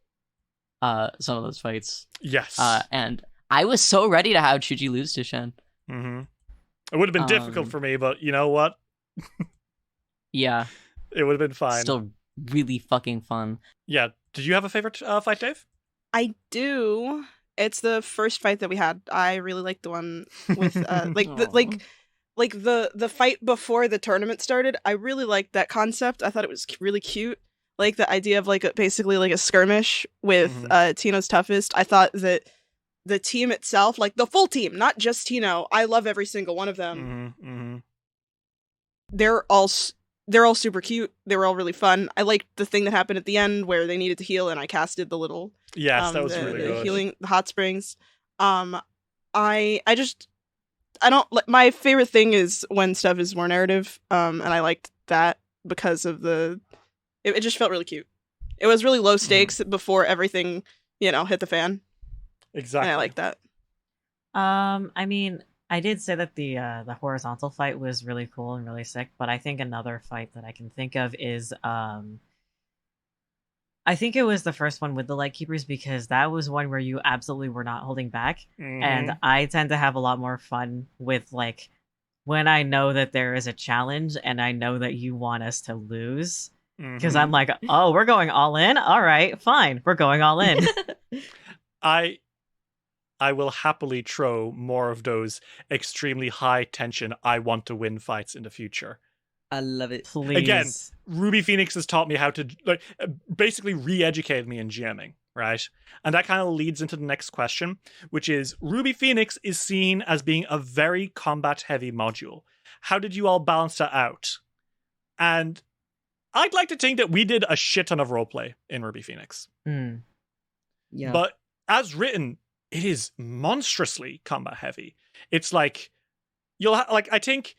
some of those fights. Yes. And I was so ready to have Chuji lose to Shen. Mhm. It would have been difficult for me, but you know what? Yeah, It would have been fine. still really fucking fun. Yeah. Did you have a favorite fight, Dave? I do. It's the first fight that we had. I really liked the one with the fight before the tournament started. I really liked that concept. I thought it was really cute. Like the idea of basically like a skirmish with Tino's toughest. I thought that the team itself, like the full team, not just Tino. I love every single one of them. Mhm. They're all super cute. They were all really fun. I liked the thing that happened at the end where they needed to heal, and I casted the little Yes, that was really the good. healing, the hot springs. I don't. My favorite thing is when stuff is more narrative. And I liked that because of it just felt really cute. It was really low stakes before everything, hit the fan. Exactly. And I like that. I mean, I did say that the horizontal fight was really cool and really sick, but I think another fight that I can think of is I think it was the first one with the Lightkeepers, because that was one where you absolutely were not holding back. And I tend to have a lot more fun with like when I know that there is a challenge and I know that you want us to lose. Because I'm like, oh, we're going all in? All right, fine. We're going all in. I will happily throw more of those extremely high tension I want to win fights in the future. I love it. Please. Again, Ruby Phoenix has taught me how to basically re-educate me in GMing, right? And that kind of leads into the next question, which is Ruby Phoenix is seen as being a very combat-heavy module. How did you all balance that out? And I'd like to think that we did a shit ton of roleplay in Ruby Phoenix. Yeah. But as written, it is monstrously combat heavy. It's like I think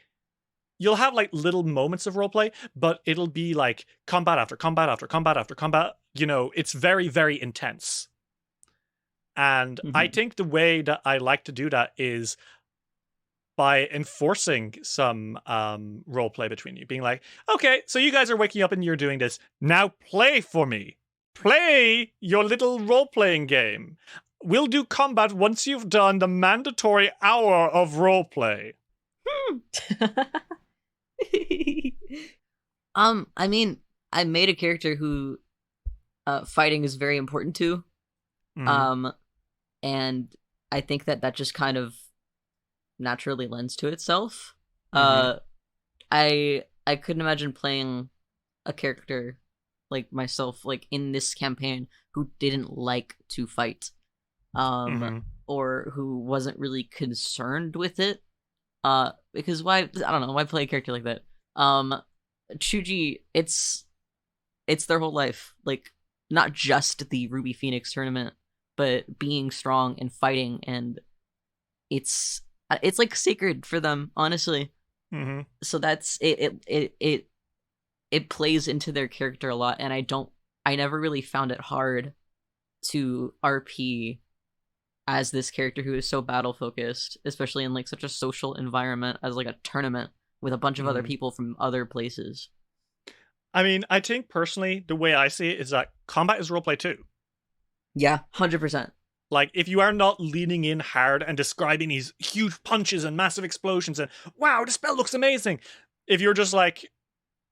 you'll have like little moments of roleplay, but it'll be like combat after combat after combat after combat. It's very, very intense. And I think the way that I like to do that is by enforcing some roleplay between you, being like, okay, so you guys are waking up and you're doing this. Now play for me. Play your little role-playing game. We'll do combat once you've done the mandatory hour of roleplay. I mean, I made a character who fighting is very important to. And I think that just kind of naturally lends to itself. I couldn't imagine playing a character like myself, like in this campaign, who didn't like to fight, or who wasn't really concerned with it. Because why? I don't know. Why play a character like that? Chuji, it's their whole life. Like, not just the Ruby Phoenix tournament, but being strong and fighting, and it's like sacred for them, honestly. Mm-hmm. So that's it plays into their character a lot, and I never really found it hard to RP as this character who is so battle focused, especially in like such a social environment as like a tournament with a bunch of other people from other places. I mean, I think personally, the way I see it is that combat is roleplay too. Yeah, 100%. Like, if you are not leaning in hard and describing these huge punches and massive explosions and, wow, the spell looks amazing. If you're just like,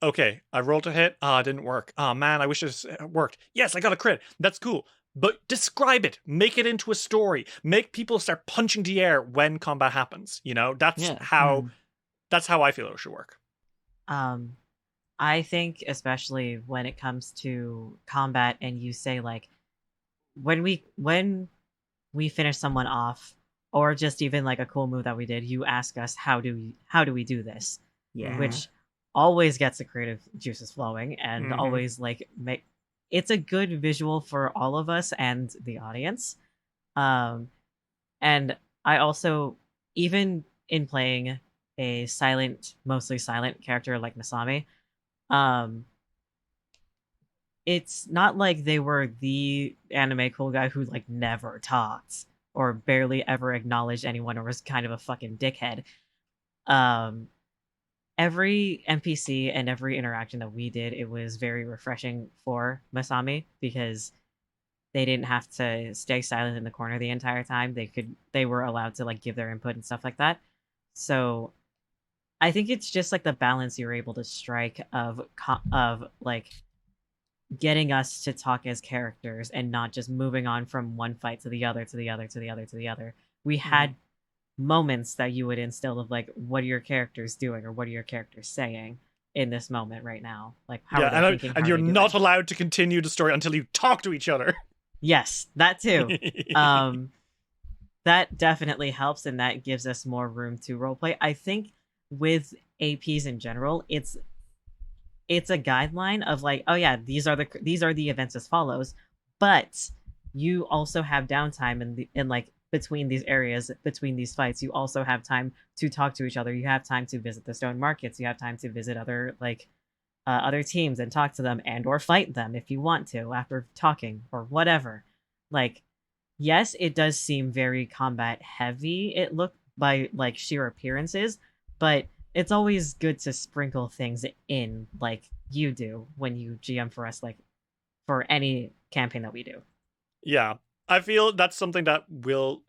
okay, I rolled a hit, it didn't work. Oh man, I wish it worked. Yes, I got a crit. That's cool. But describe it. Make it into a story. Make people start punching the air when combat happens. You know, that's how I feel it should work. I think especially when it comes to combat and you say like when we finish someone off or just even like a cool move that we did, you ask us how do we do this? Yeah. Which always gets the creative juices flowing and always like it's a good visual for all of us and the audience. And I also, even in playing a mostly silent character like Masami, it's not like they were the anime cool guy who like never talked or barely ever acknowledged anyone or was kind of a fucking dickhead. Every NPC and every interaction that we did, it was very refreshing for Masami because they didn't have to stay silent in the corner the entire time. They were allowed to like give their input and stuff like that. So I think it's just like the balance you're able to strike of like getting us to talk as characters and not just moving on from one fight to the other to the other to the other to the other. We had moments that you would instill of like, what are your characters doing or what are your characters saying in this moment right now? Like, how are they thinking? And you're not allowed to continue the story until you talk to each other. Yes, that too. That definitely helps, and that gives us more room to roleplay. I think with APs in general, it's a guideline of like, oh yeah, these are the events as follows, but you also have downtime in like between these areas, between these fights. You also have time to talk to each other. You have time to visit the stone markets. You have time to visit other like other teams and talk to them and or fight them if you want to after talking or whatever. Like, yes, it does seem very combat heavy. It looked by like sheer appearances, but it's always good to sprinkle things in like you do when you GM for us, like for any campaign that we do. Yeah. I feel that's something that will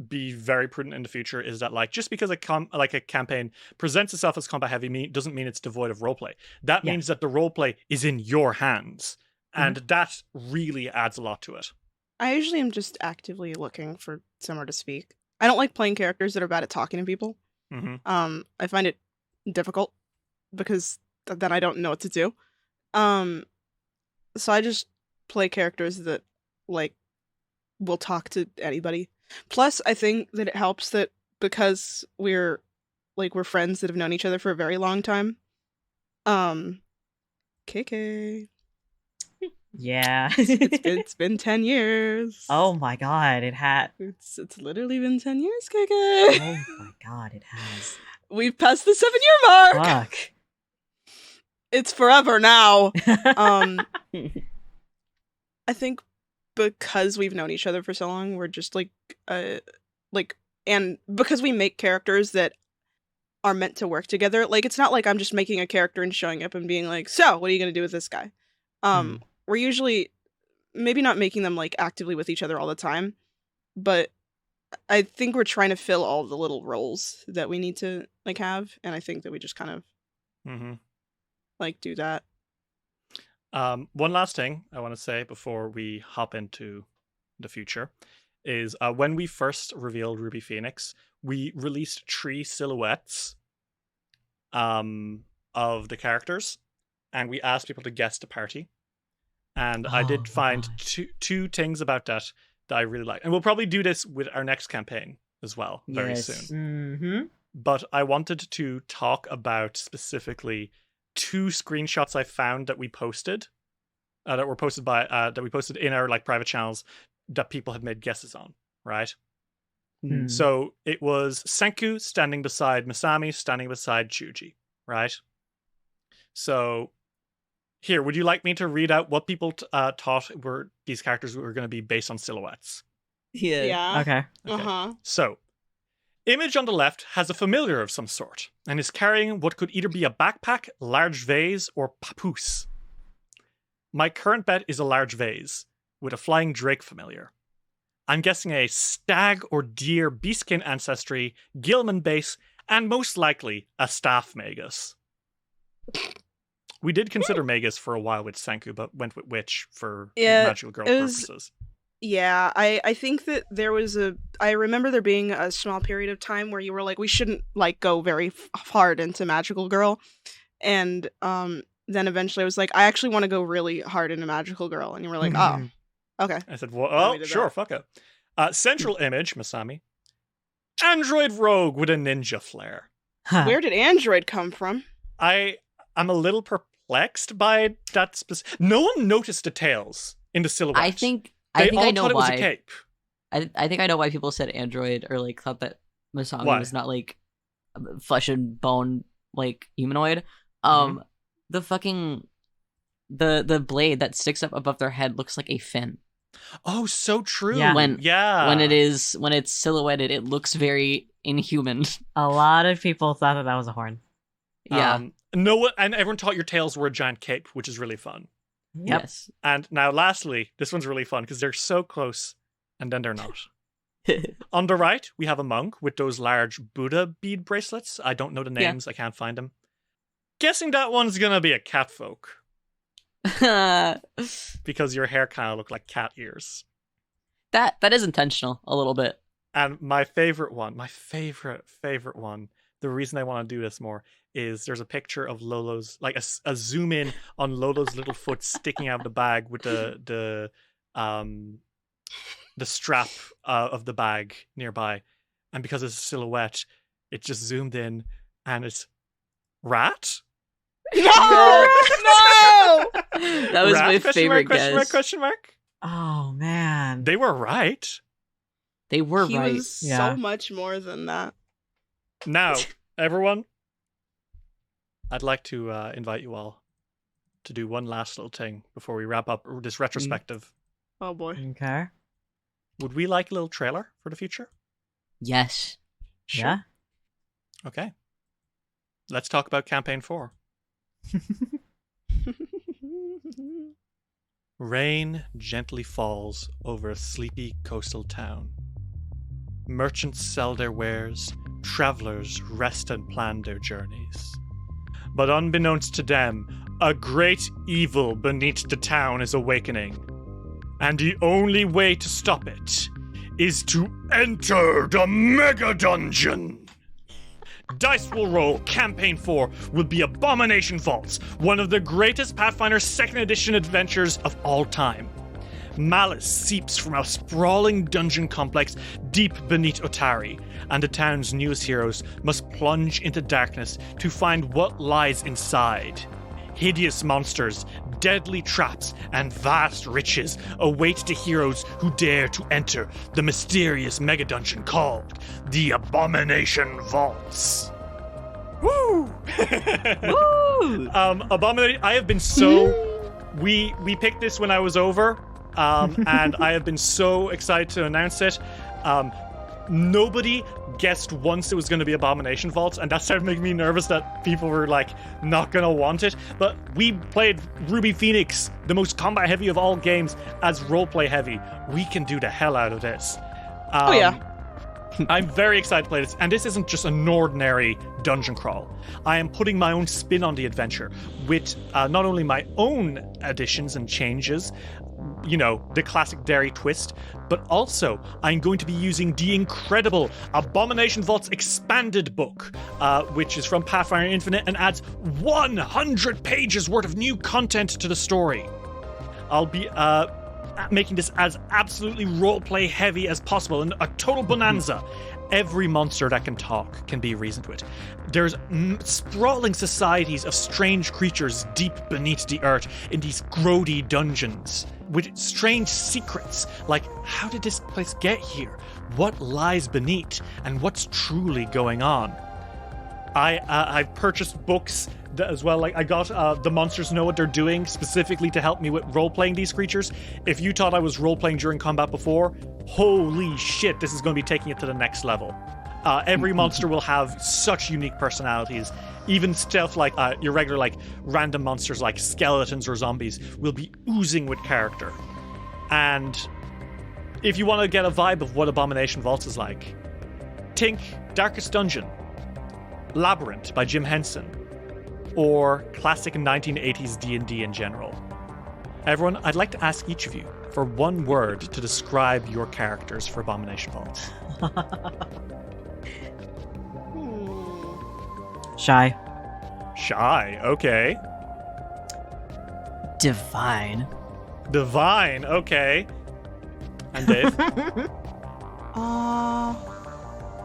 be very prudent in the future, is that like just because a campaign presents itself as combat heavy doesn't mean it's devoid of roleplay. That means that the roleplay is in your hands, and that really adds a lot to it. I usually am just actively looking for somewhere to speak. I don't like playing characters that are bad at talking to people. I find it difficult because then I don't know what to do. So I just play characters that like will talk to anybody. Plus, I think that it helps that because we're friends that have known each other for a very long time. KK. Yeah. it's been 10 years. Oh my god, it had. It's literally been 10 years, KK. Oh my god, it has. We've passed the 7-year mark. Fuck. It's forever now. I think because we've known each other for so long, we're just and because we make characters that are meant to work together. Like, it's not like I'm just making a character and showing up and being like, so what are you going to do with this guy? We're usually maybe not making them like actively with each other all the time, but I think we're trying to fill all the little roles that we need to like have. And I think that we just kind of like do that. One last thing I want to say before we hop into the future is when we first revealed Ruby Phoenix, we released 3 silhouettes of the characters, and we asked people to guess the party. And I did find two things about that I really like. And we'll probably do this with our next campaign as well very soon. But I wanted to talk about specifically 2 screenshots I found that we posted, that were posted by that we posted in our like private channels that people had made guesses on, right? Hmm. So it was Senku standing beside Masami, standing beside Chuji, right? So here, would you like me to read out what people thought were these characters were going to be based on silhouettes? Yeah. Okay. Uh-huh. So, image on the left has a familiar of some sort and is carrying what could either be a backpack, large vase, or papoose. My current bet is a large vase with a flying drake familiar. I'm guessing a stag or deer beastkin ancestry, Gilman base, and most likely a staff magus. We did consider magus for a while with Senku, but went with witch for magical girl purposes. Yeah, I think that there was I remember there being a small period of time where you were like, we shouldn't like go very hard into magical girl, and then eventually I was like, I actually want to go really hard into magical girl, and you were like, oh, okay. I said, well, oh, sure, fuck it. Central image, Masami. Android rogue with a ninja flare. Huh. Where did Android come from? I'm a little perplexed by that specific. No one noticed details in the silhouette. I think I know thought it was a cape. I think I know why people said android or like thought that Masami Why? was not like flesh and bone like humanoid. The fucking the blade that sticks up above their head looks like a fin. Oh, so true. Yeah. When yeah. when it's silhouetted, it looks very inhuman. A lot of people thought that was a horn. Yeah. No one, and everyone thought your tails were a giant cape, which is really fun. Yep. Yes. And now, lastly, this one's really fun because they're so close, and then they're not. On the right, we have a monk with those large Buddha bead bracelets. I don't know the names. I can't find them. Guessing that one's gonna be a catfolk because your hair kind of look like cat ears. That is intentional a little bit. And my favorite one, favorite one, the reason I want to do this more is there's a picture of Lolo's, like a zoom in on Lolo's little foot sticking out of the bag with the strap of the bag nearby. And because it's a silhouette, it just zoomed in and it's Rat? No! No! That was Rat? my Question favorite mark, guess. question mark? Oh man. They were right. They were He right. was Yeah. so much more than that. Now, everyone, I'd like to invite you all to do one last little thing before we wrap up this retrospective. Oh boy. Okay. Would we like a little trailer for the future? Yes. Yeah. Okay. Let's talk about Campaign 4. Rain gently falls over a sleepy coastal town. Merchants sell their wares, travelers rest and plan their journeys. But unbeknownst to them, a great evil beneath the town is awakening. And the only way to stop it is to enter the Mega Dungeon. Dice will roll. Campaign 4 will be Abomination Vaults, one of the greatest Pathfinder 2nd edition adventures of all time. Malice seeps from a sprawling dungeon complex deep beneath Otari, and the town's newest heroes must plunge into darkness to find what lies inside. Hideous monsters, deadly traps, and vast riches await the heroes who dare to enter the mysterious mega dungeon called the Abomination Vaults. Woo! Woo! Abomination. I have been so. We picked this when I was over, and I have been so excited to announce it. Nobody guessed once it was going to be Abomination Vaults, and that started making me nervous that people were like not going to want it. But we played Ruby Phoenix, the most combat heavy of all games, as roleplay heavy. We can do the hell out of this. Oh yeah. I'm very excited to play this, and this isn't just an ordinary dungeon crawl. I am putting my own spin on the adventure with not only my own additions and changes, you know, the classic Derry twist, but also I'm going to be using the incredible Abomination Vaults expanded book, which is from Pathfinder Infinite and adds 100 pages worth of new content to the story. I'll be making this as absolutely roleplay heavy as possible and a total bonanza. Every monster that can talk can be reasoned with. There's sprawling societies of strange creatures deep beneath the earth in these grody dungeons with strange secrets, like how did this place get here? What lies beneath? And what's truly going on? I've purchased books as well. Like I got The Monsters Know What They're Doing specifically to help me with role-playing these creatures. If you thought I was role-playing during combat before, holy shit, this is going to be taking it to the next level. Every monster will have such unique personalities. Even stuff like your regular, like, random monsters like skeletons or zombies will be oozing with character. And if you want to get a vibe of what Abomination Vaults is like, think Darkest Dungeon, Labyrinth by Jim Henson, or classic 1980s D&D in general. Everyone, I'd like to ask each of you for one word to describe your characters for Abomination Vaults. Shy. Shy, okay. Divine. Divine, okay. And Dave?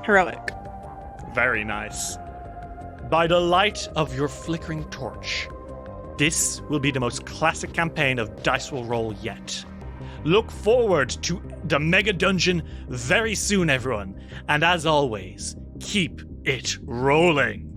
Heroic. Very nice. By the light of your flickering torch, this will be the most classic campaign of Dice Will Roll yet. Look forward to the Mega Dungeon very soon, everyone. And as always, keep it rolling.